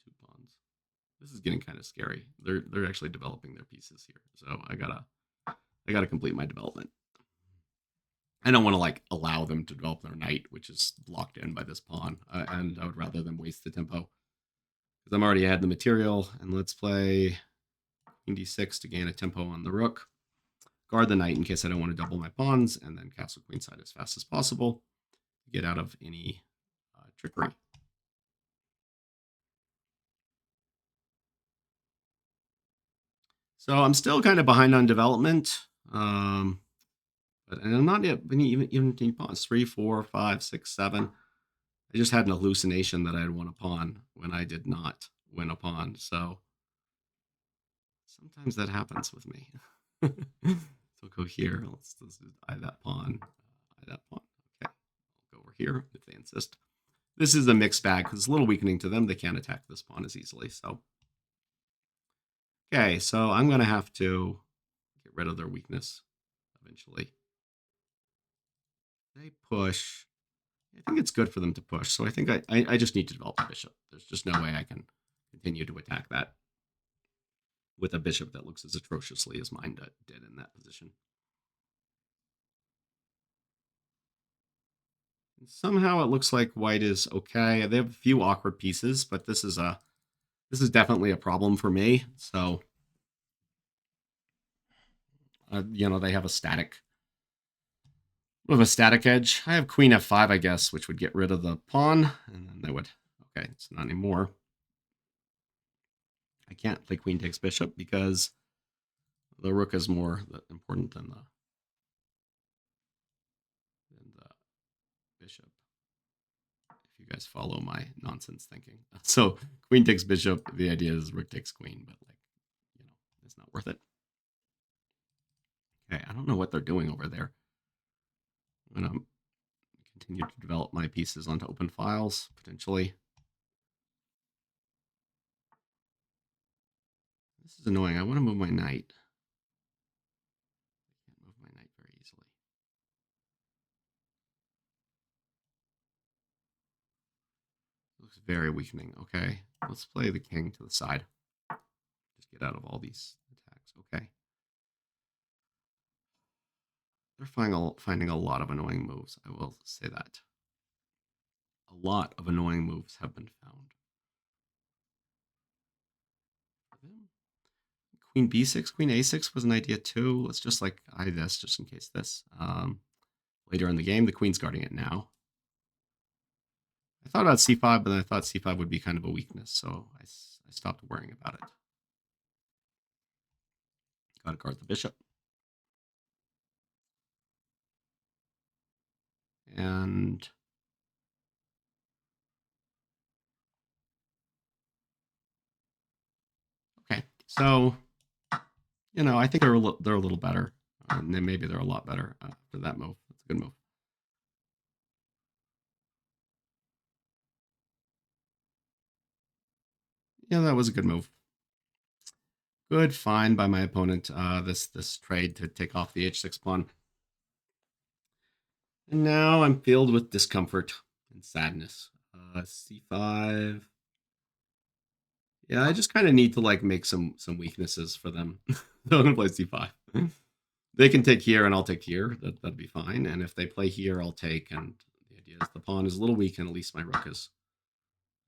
2 pawns. This is getting kind of scary. They're actually developing their pieces here. So I gotta complete my development. I don't want to like allow them to develop their knight, which is blocked in by this pawn, and I would rather them waste the tempo because I'm already ahead the material. And let's play queen d6 to gain a tempo on the rook. Guard the knight in case I don't want to double my pawns, and then castle queenside as fast as possible to get out of any trickery. So I'm still kind of behind on development. But and I'm not yet even pawns 3, 4, 5, 6, 7. I just had an hallucination that I had won a pawn when I did not win a pawn. So sometimes that happens with me. So go here. Let's eye that pawn. Eye that pawn. Okay. I'll go over here if they insist. This is a mixed bag because it's a little weakening to them. They can't attack this pawn as easily. So Okay, so I'm going to have to get rid of their weakness eventually. They push. I think it's good for them to push, so I think I just need to develop a bishop. There's just no way I can continue to attack that with a bishop that looks as atrociously as mine did in that position. And somehow it looks like white is okay. They have a few awkward pieces, but this is definitely a problem for me. So, they have a static edge. I have queen f5, I guess, which would get rid of the pawn, and then they would. Okay, it's not anymore. I can't play queen takes bishop because the rook is more important than the bishop. If you guys follow my nonsense thinking, so queen takes bishop. The idea is rook takes queen, but it's not worth it. Okay, I don't know what they're doing over there. I'm gonna continue to develop my pieces onto open files potentially. This is annoying. I want to move my knight. I can't move my knight very easily. It looks very weakening. Okay, let's play the king to the side. Just get out of all these attacks. Okay. They're finding a lot of annoying moves. I will say that. A lot of annoying moves have been found. Queen b6, queen a6 was an idea too. Let's just eye this just in case this. Later in the game, the queen's guarding it now. I thought about c5, but then I thought c5 would be kind of a weakness, so I stopped worrying about it. Gotta guard the bishop. And okay, so I think they're a little better, and then maybe they're a lot better after that move. That's a good move. Yeah, that was a good move. Good find by my opponent. This trade to take off the h6 pawn. And now I'm filled with discomfort and sadness. C5. Yeah, I just kind of need to make some weaknesses for them. They're gonna play c5. They can take here and I'll take here. That'd be fine. And if they play here, I'll take. And the idea is the pawn is a little weak, and at least my rook is.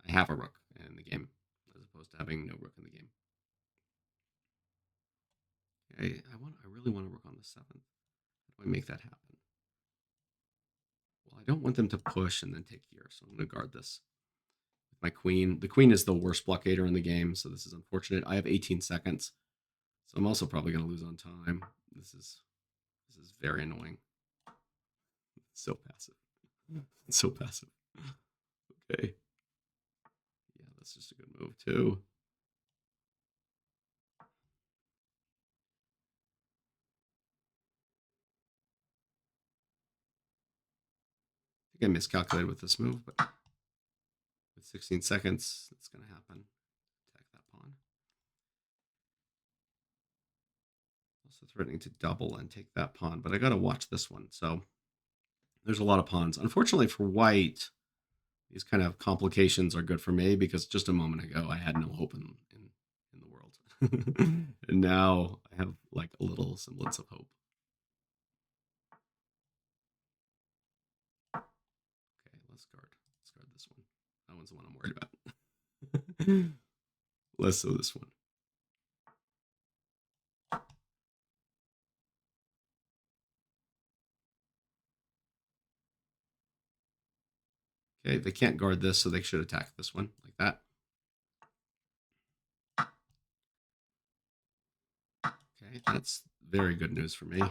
I have a rook in the game, as opposed to having no rook in the game. Okay, I really want to rook on the 7th. How do I make that happen? Well, I don't want them to push and then take here, so I'm going to guard this. My queen. The queen is the worst blockader in the game, so this is unfortunate. I have 18 seconds, so I'm also probably going to lose on time. This is very annoying. It's so passive. It's so passive. Okay. Yeah, that's just a good move too. I think I miscalculated with this move, but with 16 seconds, it's going to happen. Attack that pawn. Also threatening to double and take that pawn, but I got to watch this one. So there's a lot of pawns. Unfortunately for white, these kind of complications are good for me because just a moment ago I had no hope in the world. And now I have a little semblance of hope. Okay, let's guard this one. That one's the one I'm worried about. Less so this one. Okay, they can't guard this, so they should attack this one like that. Okay, that's very good news for me.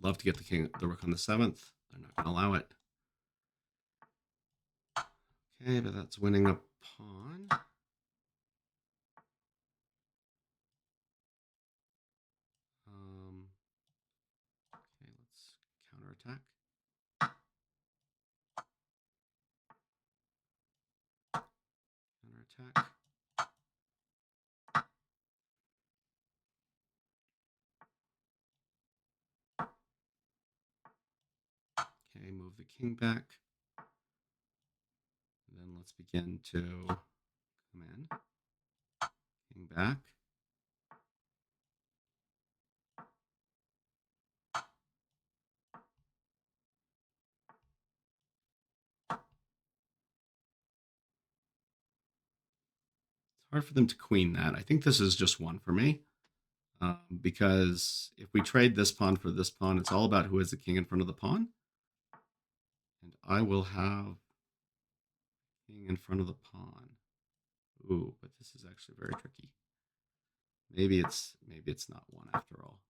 Love to get the rook on the 7th. They're not going to allow it. Okay, but that's winning a pawn. Okay, let's counterattack. attack. Okay, move the king back. And then let's begin to come in. King back. It's hard for them to queen that. I think this is just one for me. Because if we trade this pawn for this pawn, it's all about who has the king in front of the pawn. And I will have king in front of the pawn. Ooh, but this is actually very tricky. Maybe it's not one after all.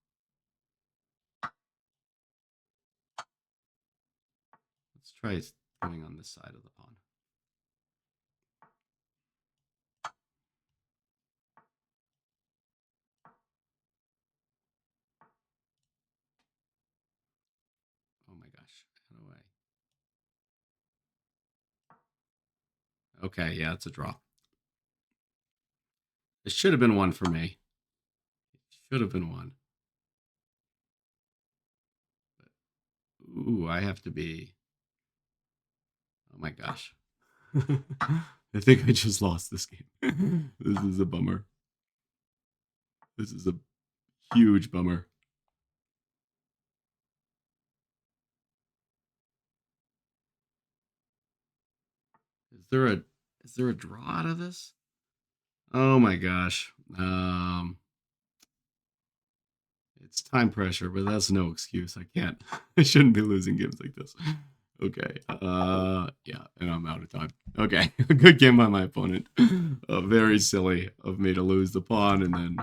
Let's try going on this side of the pawn. Oh my gosh, how do I? Okay, yeah, it's a draw. It should have been one for me. It should have been one. But, ooh, I have to be. Oh my gosh. I think I just lost this game. This is a bummer. This is a huge bummer. Is there a draw out of this? Oh my gosh. It's time pressure, but that's no excuse. I can't. I shouldn't be losing games like this. Okay. Yeah, and I'm out of time. Okay. Good game by my opponent. Very silly of me to lose the pawn, and then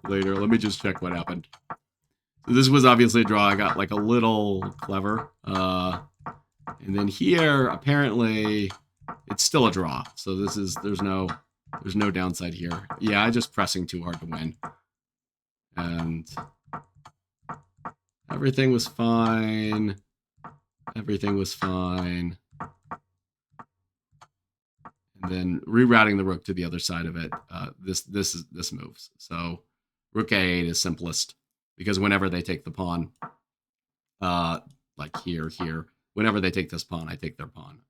later, let me just check what happened. So this was obviously a draw. I got like a little clever. And then here, apparently, it's still a draw. So this is there's no downside here. Yeah, I'm just pressing too hard to win. And everything was fine. Everything was fine. And then rerouting the rook to the other side of it, this moves. So rook a8 is simplest because whenever they take the pawn, like here, whenever they take this pawn, I take their pawn.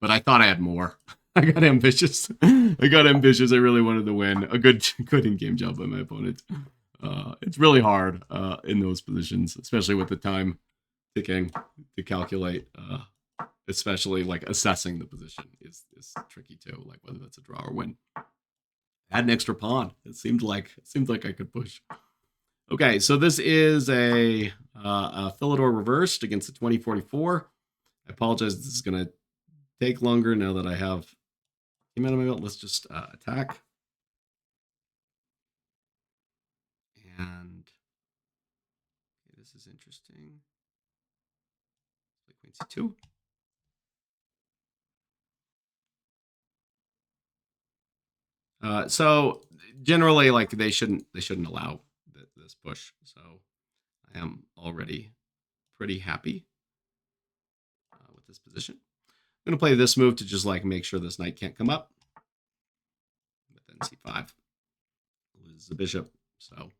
But I thought I had more. I got ambitious. I really wanted to win. A good in-game job by my opponent. It's really hard in those positions, especially with the time ticking to calculate. Especially like assessing the position is tricky too, like whether that's a draw or win. Add an extra pawn. It seemed like I could push. Okay, so this is a Philidor reversed against the 2044. I apologize. This is gonna take longer now that I have him out of my belt. Let's just attack. And okay, this is interesting. Queen c2. So generally, like they shouldn't allow this push. So I am already pretty happy with this position. I'm gonna play this move to just like make sure this knight can't come up. But then c5 loses the bishop. So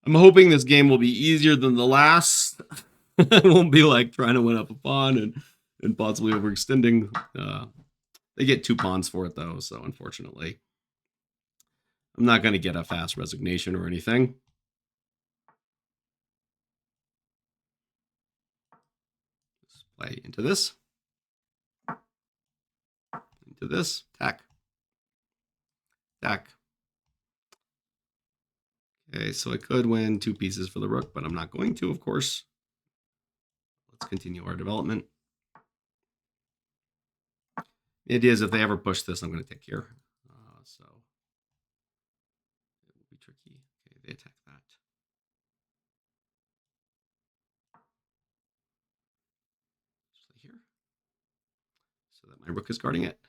I'm hoping this game will be easier than the last. It won't be like trying to win up a pawn and possibly overextending. They get 2 pawns for it, though, so unfortunately, I'm not going to get a fast resignation or anything. Let's play into this. Into this. Attack. Attack. Okay, so I could win 2 pieces for the rook, but I'm not going to, of course. Let's continue our development. The idea is if they ever push this, I'm going to take here. So it will be tricky. Okay, they attack that. Just here. So that my rook is guarding it.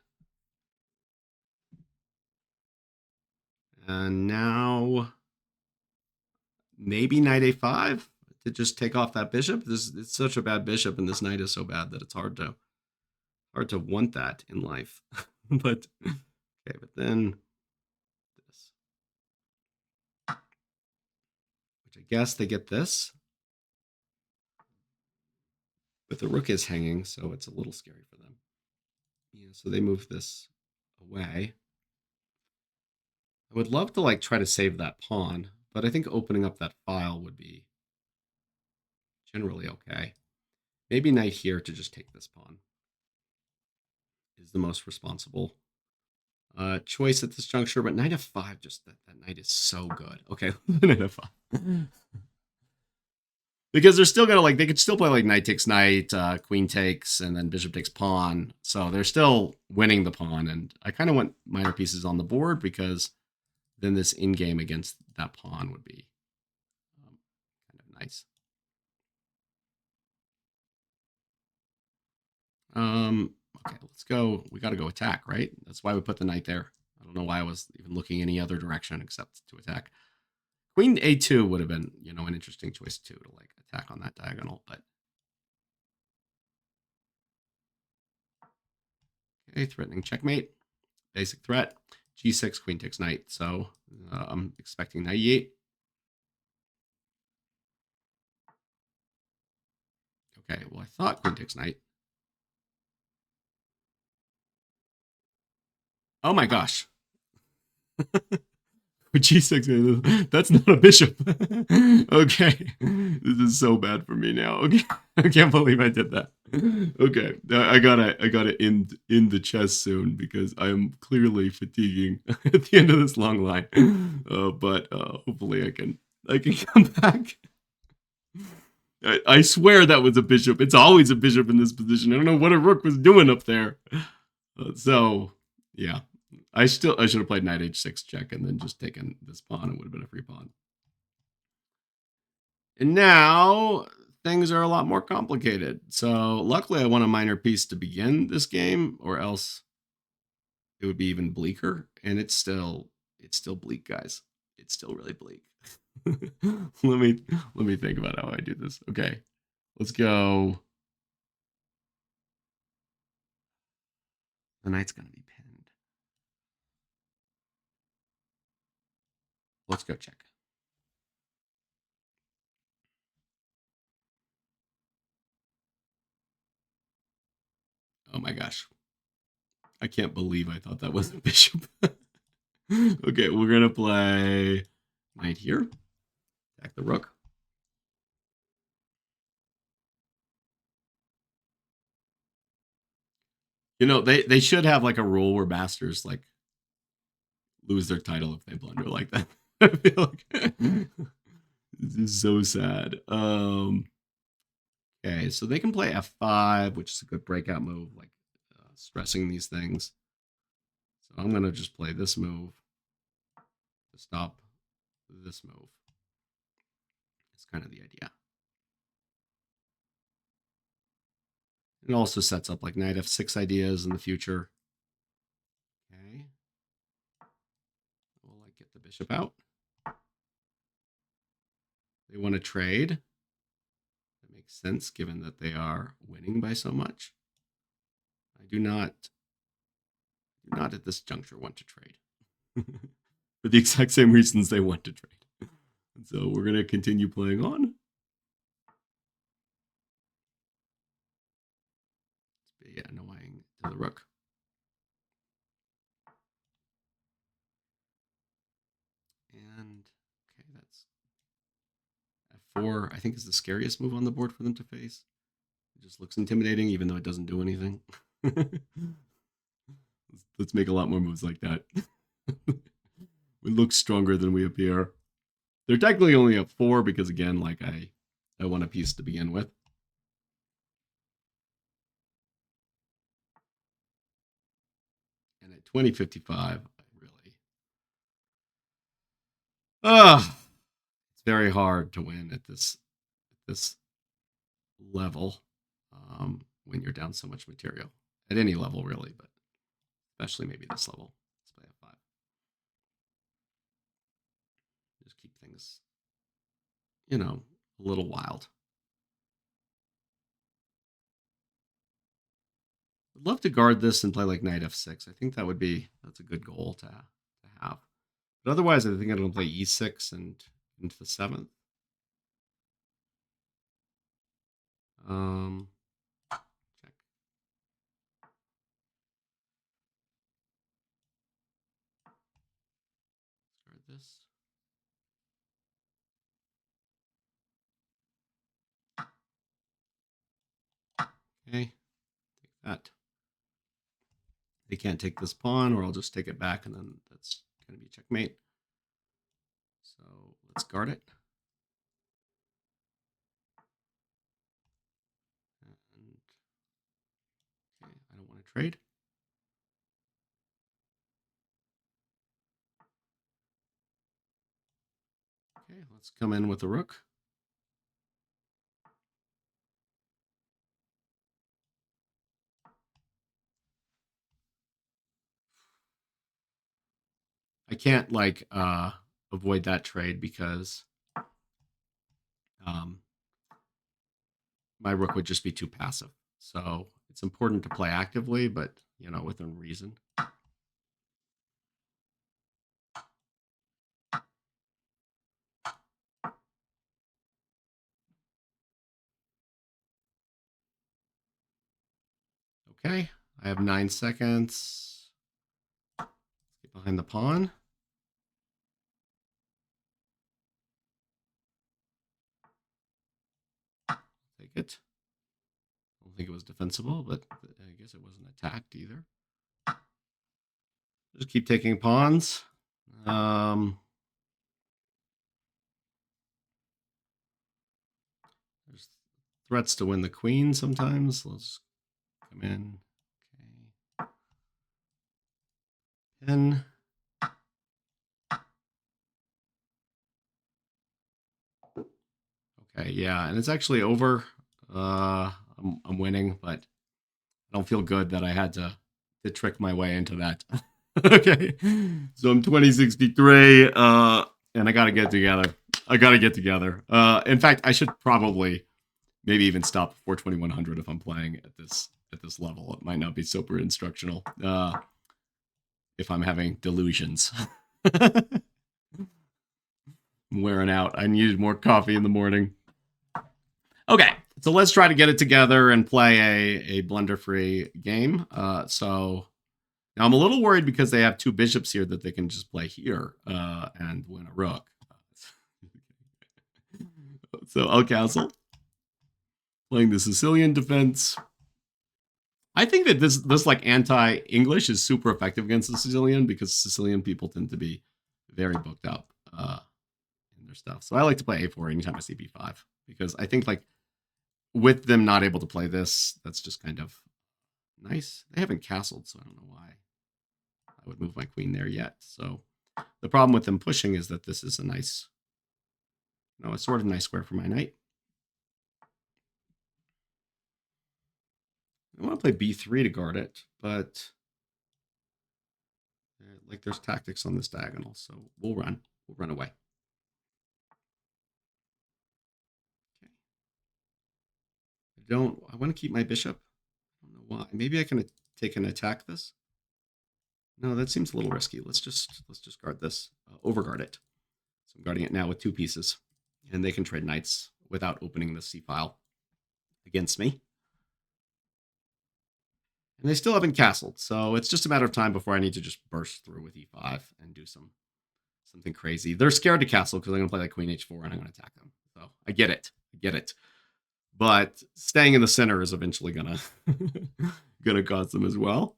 And now maybe knight a5 to just take off that bishop. It's such a bad bishop, and this knight is so bad that it's hard to want that in life. But okay, but then this, which I guess they get this, but the rook is hanging, so it's a little scary for them. Yeah, so they move this away. I would love to like try to save that pawn, but I think opening up that file would be generally okay. Maybe knight here to just take this pawn is the most responsible choice at this juncture, but knight f5, just that knight is so good. Okay, knight f5. Because they're still gonna like they could still play like knight takes knight, queen takes, and then bishop takes pawn. So they're still winning the pawn, and I kind of want minor pieces on the board because then this in game against that pawn would be kind of nice. Okay, let's go. We got to go attack, right? That's why we put the knight there. I don't know why I was even looking any other direction except to attack. Queen a2 would have been, an interesting choice too to like attack on that diagonal, but okay, threatening checkmate. Basic threat. G6, queen takes knight. So I'm expecting knight e8. Okay, well I thought queen takes knight. Oh my gosh. G6, that's not a bishop. Okay, this is so bad for me now. Okay, I can't believe I did that. Okay, I gotta end the chess soon because I am clearly fatiguing at the end of this long line. But hopefully I can come back. I swear that was a bishop. It's always a bishop in this position. I don't know what a rook was doing up there. So yeah. I should have played knight h6 check and then just taken this pawn. It would have been a free pawn. And now things are a lot more complicated. So luckily I won a minor piece to begin this game, or else it would be even bleaker. And it's still bleak, guys. It's still really bleak. let me think about how I do this. Okay, let's go. The knight's gonna be pinned. Let's go check. Oh my gosh. I can't believe I thought that was a bishop. Okay, we're gonna play knight here. Attack the rook. They should have like a rule where masters like lose their title if they blunder like that. I feel like this is so sad. Okay, so they can play f5, which is a good breakout move, like stressing these things. So I'm gonna just play this move to stop this move. It's kind of the idea. It also sets up like knight f6 ideas in the future. Okay. We'll like get the bishop out. They want to trade. That makes sense given that they are winning by so much. I do not at this juncture want to trade. For the exact same reasons they want to trade. And so we're going to continue playing on. It's be annoying to the rook. And okay, that's f4, I think is the scariest move on the board for them to face. It just looks intimidating, even though it doesn't do anything. Let's make a lot more moves like that. We look stronger than we appear. They're technically only up 4 because, again, like I won a piece to begin with. And at 2055, I really... it's very hard to win at this level when you're down so much material. At any level, really, but especially maybe this level. Let's play f5. Just keep things, a little wild. I'd love to guard this and play like knight f6. I think that's a good goal to have. But otherwise, I think I'm going to play e6 and into the 7th. Check. Guard this. Okay, take that. They can't take this pawn, or I'll just take it back, and then that's going to be checkmate. So let's guard it. And, okay, I don't want to trade. Okay, let's come in with the rook. I can't like avoid that trade because my rook would just be too passive. So it's important to play actively, but within reason. Okay, I have 9 seconds. Get behind the pawn. Take it. I don't think it was defensible, but I guess it wasn't attacked either. Just keep taking pawns. There's threats to win the queen sometimes. Let's come in. Okay. Pin. Okay, yeah, and it's actually over. I'm winning, but I don't feel good that I had to trick my way into that. Okay, so I'm 2063, and I got to get together. In fact, I should probably maybe even stop before 2100 if I'm playing at this level. It might not be super instructional if I'm having delusions. I'm wearing out. I needed more coffee in the morning. Okay, so let's try to get it together and play a blunder-free game. So now I'm a little worried because they have 2 bishops here that they can just play here and win a rook. So I'll castle. Playing the Sicilian defense. I think that this like anti-English is super effective against the Sicilian because Sicilian people tend to be very booked up in their stuff. So I like to play a4 anytime I see b5 because I think like with them not able to play this, that's just kind of nice. They haven't castled, so I don't know why I would move my queen there yet. So the problem with them pushing is that this is a nice, a sort of nice square for my knight. I want to play b3 to guard it, but like there's tactics on this diagonal, so we'll run away. Okay. I want to keep my bishop. I don't know why. Maybe I can take and attack this. No, that seems a little risky. Let's just guard this, overguard it. So I'm guarding it now with 2 pieces, and they can trade knights without opening the c file against me. And they still haven't castled, so it's just a matter of time before I need to just burst through with e5 and do something crazy. They're scared to castle because I'm going to play like queen h4 and I'm going to attack them. So I get it. But staying in the center is eventually going to cause them as well.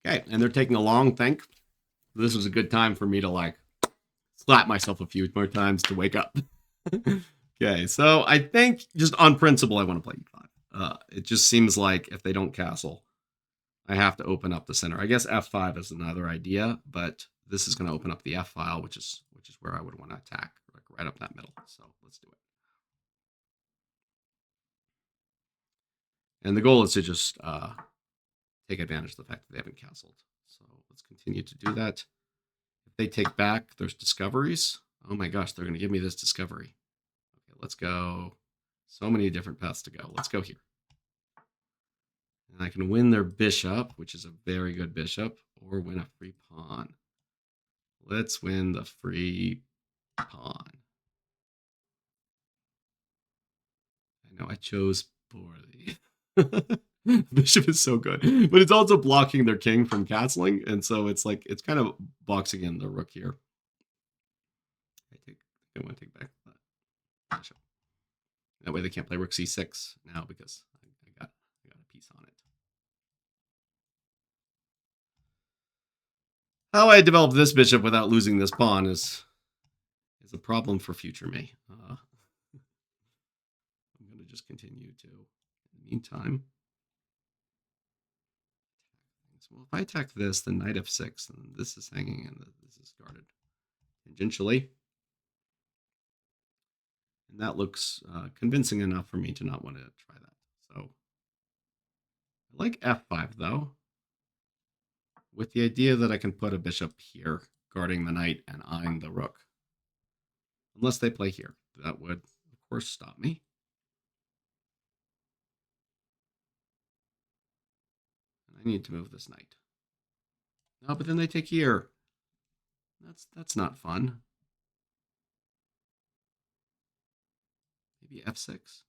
Okay, and they're taking a long think. This was a good time for me to like slap myself a few more times to wake up. Okay, so I think just on principle, I want to play e5. It just seems like if they don't castle, I have to open up the center. I guess f5 is another idea, but this is going to open up the f file, which is where I would want to attack, like right up that middle. So let's do it. And the goal is to just take advantage of the fact that they haven't castled. So let's continue to do that. If they take back, there's discoveries. Oh my gosh, they're going to give me this discovery. Okay, let's go So many different paths to go. Let's go here. And I can win their bishop, which is a very good bishop, or win a free pawn. Let's win the free pawn. I know I chose poorly. Bishop is so good, but it's also blocking their king from castling, and so it's like it's kind of boxing in the rook here. I want to take back that bishop. That way they can't play rook c6 now because I got a piece on it. How I develop this bishop without losing this pawn is a problem for future me. I'm going to just continue to, in the meantime. Well, if I attack this, then knight f6, then this is hanging and this is guarded tangentially. And that looks convincing enough for me to not want to try that. So I like f5, though, with the idea that I can put a bishop here, guarding the knight and eyeing the rook. Unless they play here. That would, of course, stop me. And I need to move this knight. No, but then they take here. That's not fun. Maybe f6.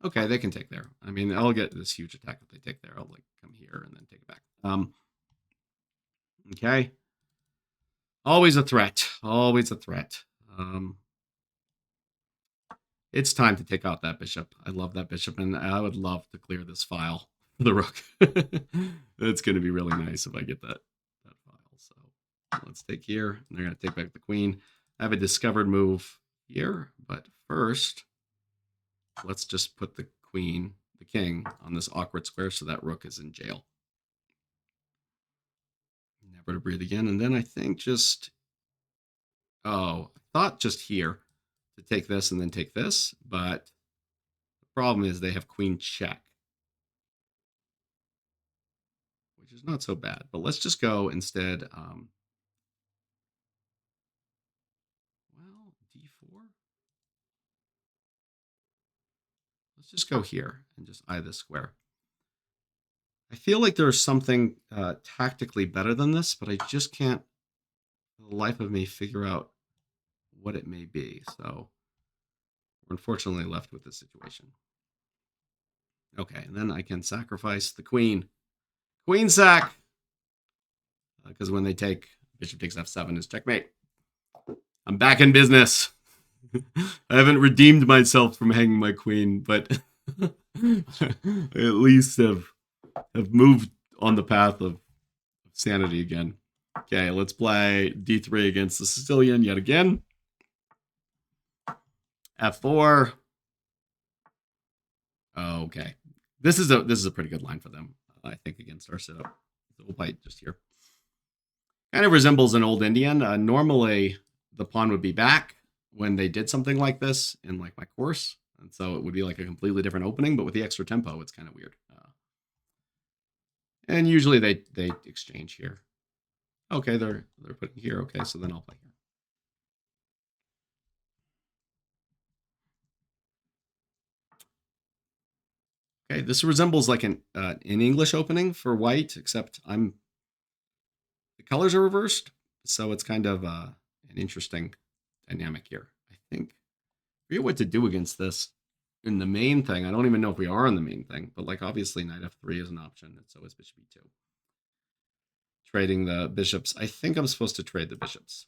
Okay, they can take there. I mean, I'll get this huge attack if they take there. I'll like come here and then take it back. Okay. Always a threat. Always a threat. It's time to take out that bishop. I love that bishop, and I would love to clear this file for the rook. It's going to be really nice if I get that file. So let's take here, and they're going to take back the queen. I have a discovered move here, but first, let's just put the queen, the king, on this awkward square so that rook is in jail. Never to breathe again. And then I think just, I thought just here to take this and then take this, but the problem is they have queen check, which is not so bad. But let's just go instead, well, d4. Let's just go here and just eye this square. I feel like there's something tactically better than this, but I just can't, for the life of me, figure out what it may be. So we're unfortunately left with this situation. Okay, and then I can sacrifice the queen. Queen sack! Because when they take, bishop takes f7 is checkmate. I'm back in business. I haven't redeemed myself from hanging my queen, but I at least have moved on the path of sanity again. Okay, let's play d3 against the Sicilian yet again. f4. Okay, this is a pretty good line for them, I think, against our setup. So we'll play it just here. Kind of resembles an old Indian. Normally, the pawn would be back when they did something like this in like my course, and so it would be like a completely different opening. But with the extra tempo, it's kind of weird. And usually they exchange here. Okay, they're putting here. Okay, so then I'll play here. Okay, this resembles like an English opening for white, except the colors are reversed, so it's kind of an interesting dynamic here. I think I forget what to do against this in the main thing. I don't even know if we are in the main thing, but like obviously knight f3 is an option, and so is bishop e2. Trading the bishops. I think I'm supposed to trade the bishops.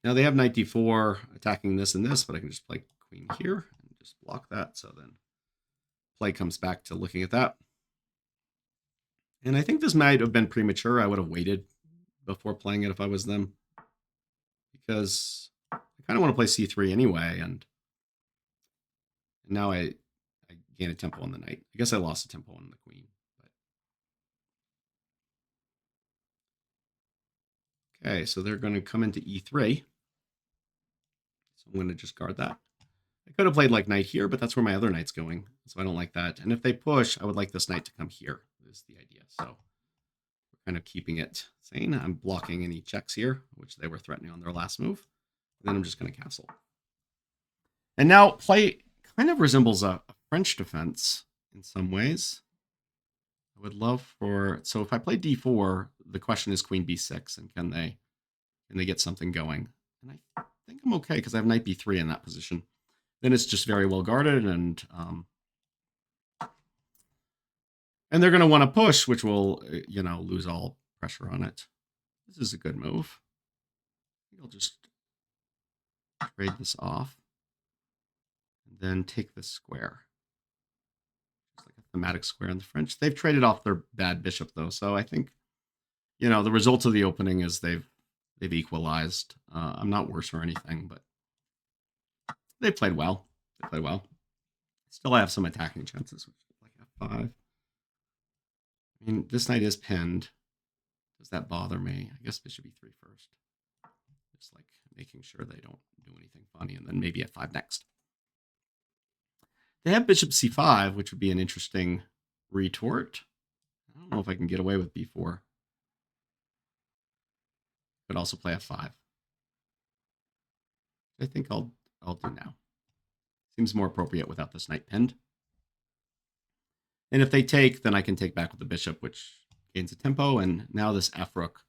Now they have knight d4 attacking this and this, but I can just play queen here and just block that. So then play comes back to looking at that. And I think this might have been premature. I would have waited before playing it if I was them, because I kind of want to play c3 anyway. And now I gain a tempo on the knight. I guess I lost a tempo on the queen. But okay, so they're going to come into e3. So I'm going to just guard that. I could have played like knight here, but that's where my other knight's going, so I don't like that. And if they push, I would like this knight to come here, is the idea. So we're kind of keeping it sane. I'm blocking any checks here, which they were threatening on their last move. And then I'm just going to castle. And now play kind of resembles a French defense in some ways. I would love for, so if I play d4, the question is queen b6, and can they get something going? And I think I'm okay because I have knight b3 in that position. Then it's just very well guarded, and they're going to want to push, which will, lose all pressure on it. This is a good move. I'll just trade this off, and then take this square. It's like a thematic square in the French. They've traded off their bad bishop, though, so I think, the result of the opening is they've equalized. I'm not worse or anything, but they played well. Still, I have some attacking chances, which is like f5. I mean, this knight is pinned. Does that bother me? I guess bishop e3 first. Just like making sure they don't do anything funny, and then maybe f5 next. They have bishop c5, which would be an interesting retort. I don't know if I can get away with b4. Could also play f5. I think I'll do now. Seems more appropriate without this knight pinned. And if they take, then I can take back with the bishop, which gains a tempo. And now this f rook.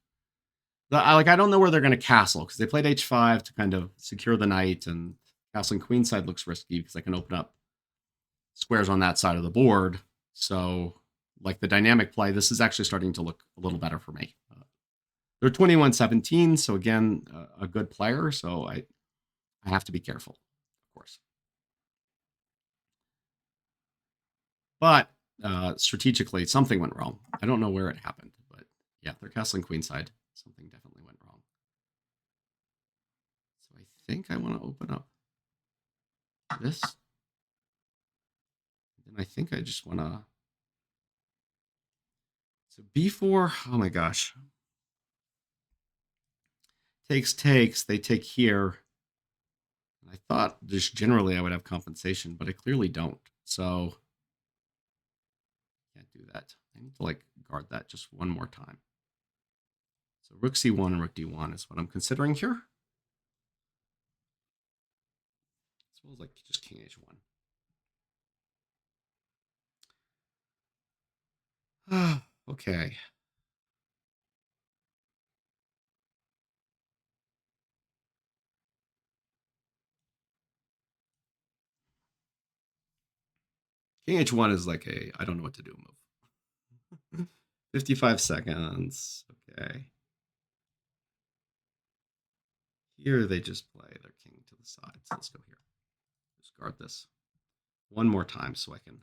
I don't know where they're going to castle, because they played h5 to kind of secure the knight, and castling queenside looks risky because I can open up squares on that side of the board. So, like the dynamic play, this is actually starting to look a little better for me. They're 21-17, so again, a good player. So I have to be careful, of course. But strategically, something went wrong. I don't know where it happened, but yeah, they're castling queenside. Something definitely went wrong. So I think I want to open up this. And I think I just want to... So b4, oh my gosh. Takes, they take here. I thought just generally I would have compensation, but I clearly don't. So can't do that. I need to like guard that just one more time. So rook c1 and rook d1 is what I'm considering here. As well as like just king h1. Okay. King h1 is like I don't know what to do move. 55 seconds. Okay. Here they just play their king to the side. So let's go here. Just guard this one more time so I can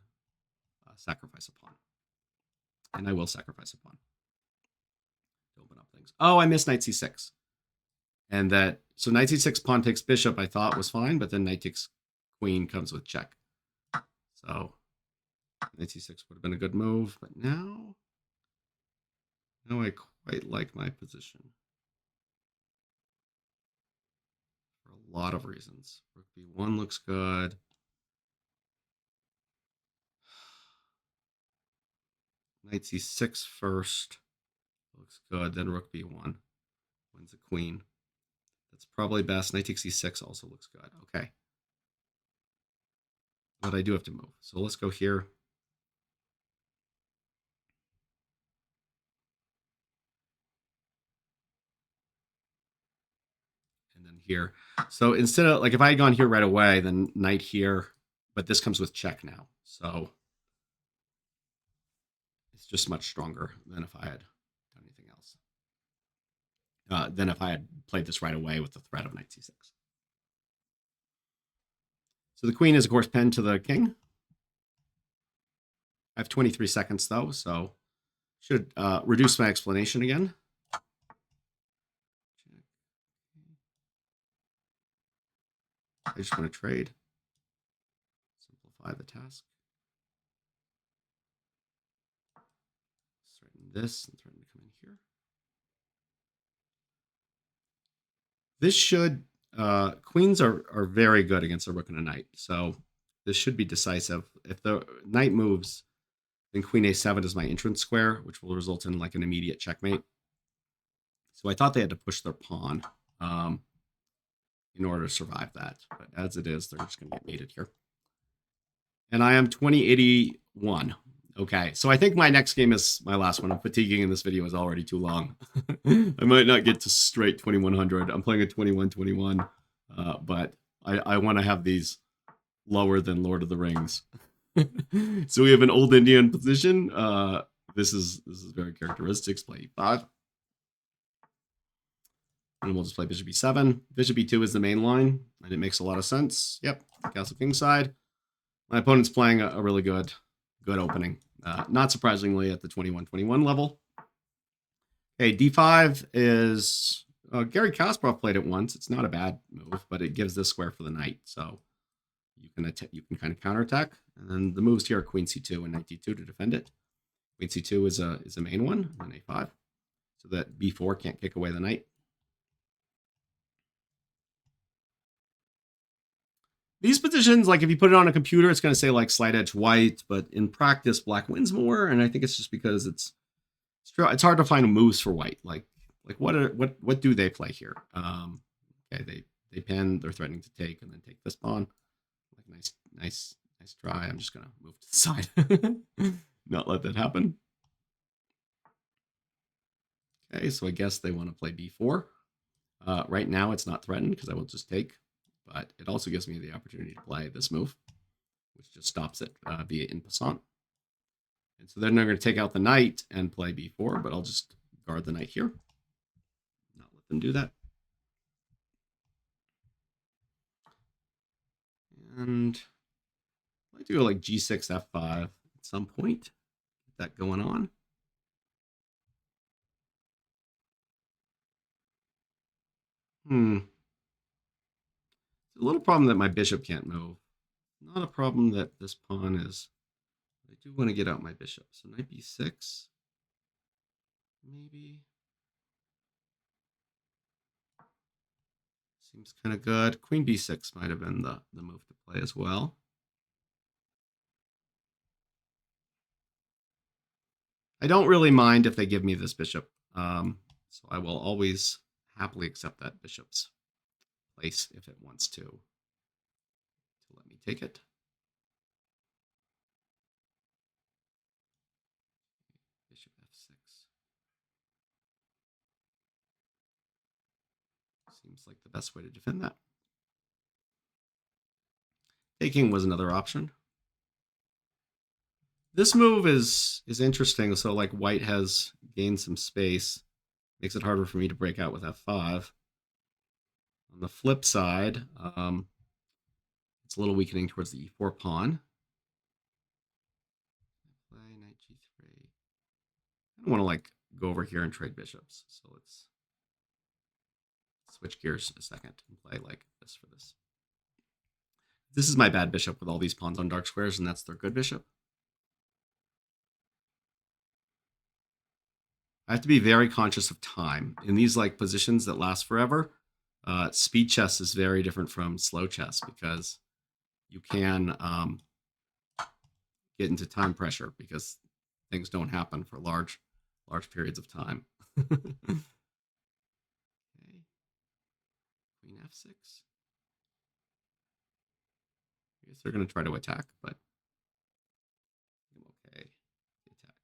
sacrifice a pawn. And I will sacrifice a pawn to open up things. Oh, I missed knight c6. And that, so knight c6, pawn takes bishop, I thought was fine, but then knight takes queen comes with check. So knight c6 would have been a good move, but now I quite like my position. For a lot of reasons. Rook b1 looks good. Knight c6 first. Looks good. Then rook b1. Wins the queen. That's probably best. Knight takes c6 also looks good. Okay. But I do have to move. So let's go here. And then here. So instead of, like, if I had gone here right away, then knight here. But this comes with check now. So it's just much stronger than if I had done anything else. Than if I had played this right away with the threat of knight c6. So the queen is, of course, pinned to the king. I have 23 seconds, though, so should reduce my explanation again. I just want to trade. Simplify the task. Threaten this and threaten to come in here. This should... queens are very good against a rook and a knight, so this should be decisive. If the knight moves, Then queen a7 is my entrance square, which will result in like an immediate checkmate. So I thought they had to push their pawn in order to survive that. But as it is, they're just going to get mated here. And I am 2081. Okay, so I think my next game is my last one. I'm fatiguing and this video is already too long. I might not get to straight 2100. I'm playing a 2121, but I want to have these lower than Lord of the Rings. So we have an Old Indian position. This is very characteristic. Play e5. And we'll just play bishop e7. Bishop e2 is the main line, and it makes a lot of sense. Yep, castle king side. My opponent's playing a really good opening. Not surprisingly at the 21-21 level. Okay, d5 is... Gary Kasparov played it once. It's not a bad move, but it gives this square for the knight. So you can kind of counterattack. And then the moves here are queen c2 and knight d2 to defend it. Queen c2 is a main one, and then a5. So that b4 can't kick away the knight. These positions, like if you put it on a computer, it's going to say like slight edge white, but in practice, black wins more. And I think it's just because it's hard to find moves for white. Like what do they play here? Okay, they pin, they're threatening to take, and then take this pawn. Like nice try. I'm just going to move to the side, not let that happen. Okay, so I guess they want to play b4. Right now, it's not threatened because I will just take. But it also gives me the opportunity to play this move, which just stops it via en passant. And so then they're going to take out the knight and play b4, but I'll just guard the knight here. Not let them do that. And I'd like to go like g6, f5 at some point. Get that going on. It's a little problem that my bishop can't move. Not a problem that this pawn is. I do want to get out my bishop. So knight b6. Maybe. Seems kind of good. Queen b6 might have been the move to play as well. I don't really mind if they give me this bishop. So I will always happily accept that bishop's place if it wants to let me take it. Bishop f6. Seems like the best way to defend that. Taking was another option. This move is interesting. So like white has gained some space. Makes it harder for me to break out with f5. On the flip side, it's a little weakening towards the e4 pawn. Play knight g3. I don't want to like go over here and trade bishops. So let's switch gears a second and play like this for this. This is my bad bishop with all these pawns on dark squares, and that's their good bishop. I have to be very conscious of time. In these like positions that last forever, speed chess is very different from slow chess because you can get into time pressure because things don't happen for large periods of time. Okay. Queen f6. I guess they're going to try to attack, but I'm okay. Attack.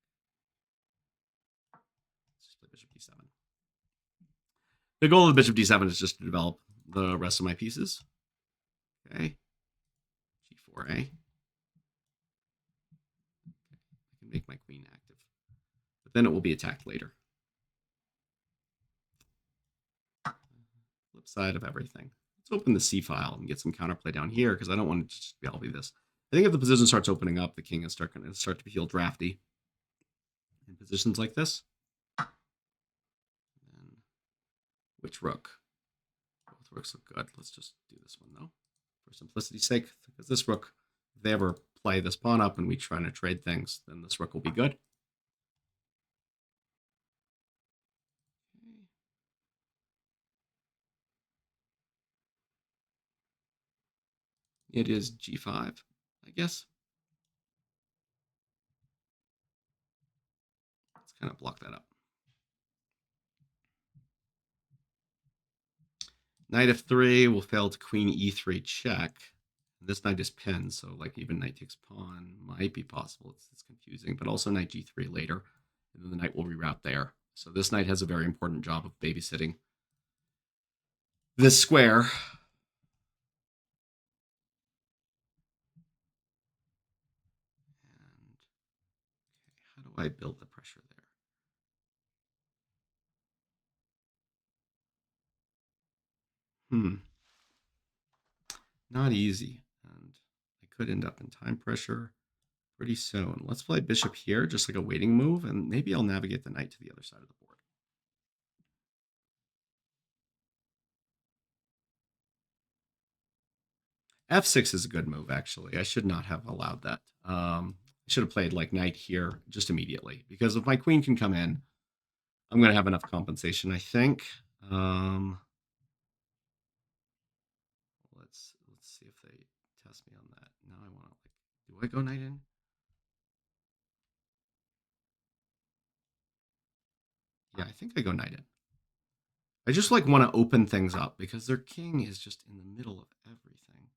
Let's just play bishop d7. The goal of the bishop d7 is just to develop the rest of my pieces. Okay. g4a. Okay. I can make my queen active. But then it will be attacked later. Flip side of everything. Let's open the c file and get some counterplay down here because I don't want it to just be all be this. I think if the position starts opening up, the king is going to start to feel drafty in positions like this. And which rook? Both rooks look good. Let's just do this one though, for simplicity's sake, because this rook, if they ever play this pawn up and we try to trade things, then this rook will be good. It is g5, I guess. kind of block that up. Knight f3 will fail to queen e3 check. This knight is pinned, so like even knight takes pawn might be possible. It's confusing, but also knight g3 later, and then the knight will reroute there. So this knight has a very important job of babysitting this square. And okay, how do I build the pressure there? Not easy, and I could end up in time pressure pretty soon. Let's play bishop here, just like a waiting move, and maybe I'll navigate the knight to the other side of the board. f6 is a good move, actually. I should not have allowed that. I should have played like knight here just immediately, because if my queen can come in, I'm going to have enough compensation, I think. Let's see if they test me on that. Now I want to, do I go knight in? Yeah, I think I go knight in. I just want to open things up because their king is just in the middle of everything.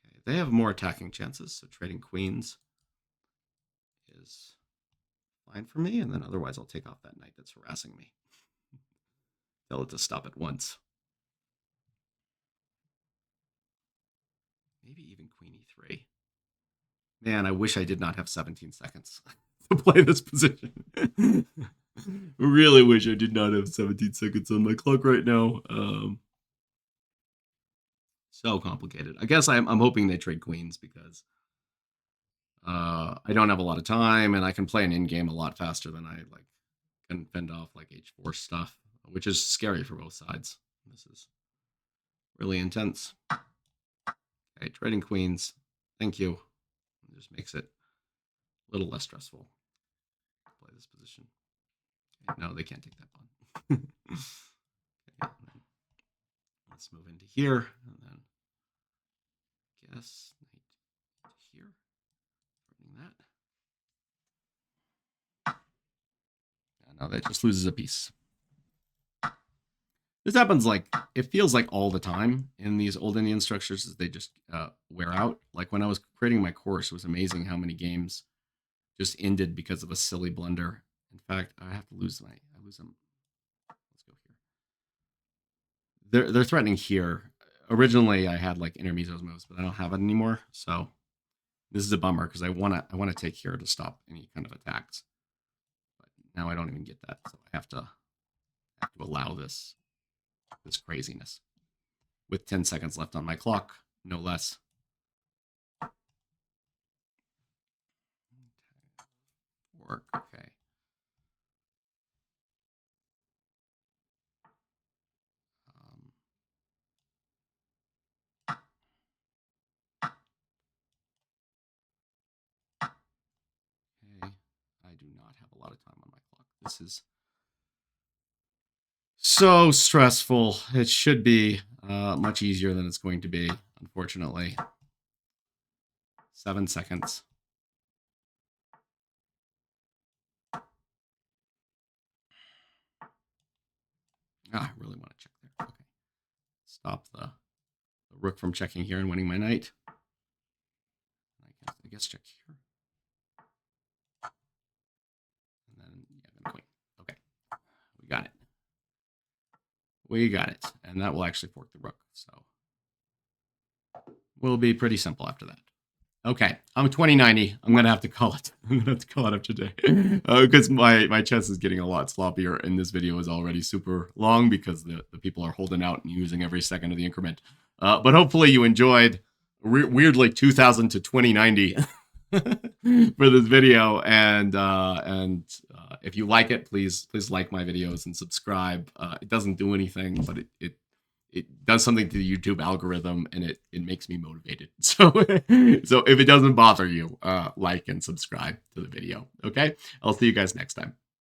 Okay, they have more attacking chances, so trading queens is fine for me, and then otherwise I'll take off that knight that's harassing me. Tell it to stop at once. Maybe even queen e3. Man, I wish I did not have 17 seconds to play this position. Really wish I did not have 17 seconds on my clock right now. So complicated. I guess I'm hoping they trade queens because I don't have a lot of time and I can play an in-game a lot faster than I can fend off like h4 stuff, which is scary for both sides. This is really intense. Okay, trading queens. Thank you. It just makes it a little less stressful to play this position. Okay, no, they can't take that pawn. Okay, let's move into here, and then I guess knight to here. Threatening that. Yeah, no, that just loses a piece. This happens it feels like all the time in these old Indian structures. They just wear out. Like when I was creating my course, it was amazing how many games just ended because of a silly blunder. In fact, I have to lose them. Let's go here. They're threatening here. Originally, I had like intermezzos moves, but I don't have it anymore. So this is a bummer because I want to take here to stop any kind of attacks. But now I don't even get that, so I have to allow this craziness with 10 seconds left on my clock, no less. Work, okay. Okay, I do not have a lot of time on my clock. This is so stressful. It should be much easier than it's going to be, unfortunately. 7 seconds. I really want to check there. Okay. Stop the rook from checking here and winning my knight. I guess check here. And then, yeah, then queen. Okay. We got it. We got it. And that will actually fork the rook. So will be pretty simple after that. Okay, I'm 2090. I'm gonna have to call it. I'm gonna have to call it up today because my chess is getting a lot sloppier, and this video is already super long because the people are holding out and using every second of the increment. But hopefully you enjoyed weirdly 2000 to 2090 for this video, and if you like it, please like my videos and subscribe. It doesn't do anything, but it does something to the YouTube algorithm, and it makes me motivated. So if it doesn't bother you, like and subscribe to the video. Okay, I'll see you guys next time.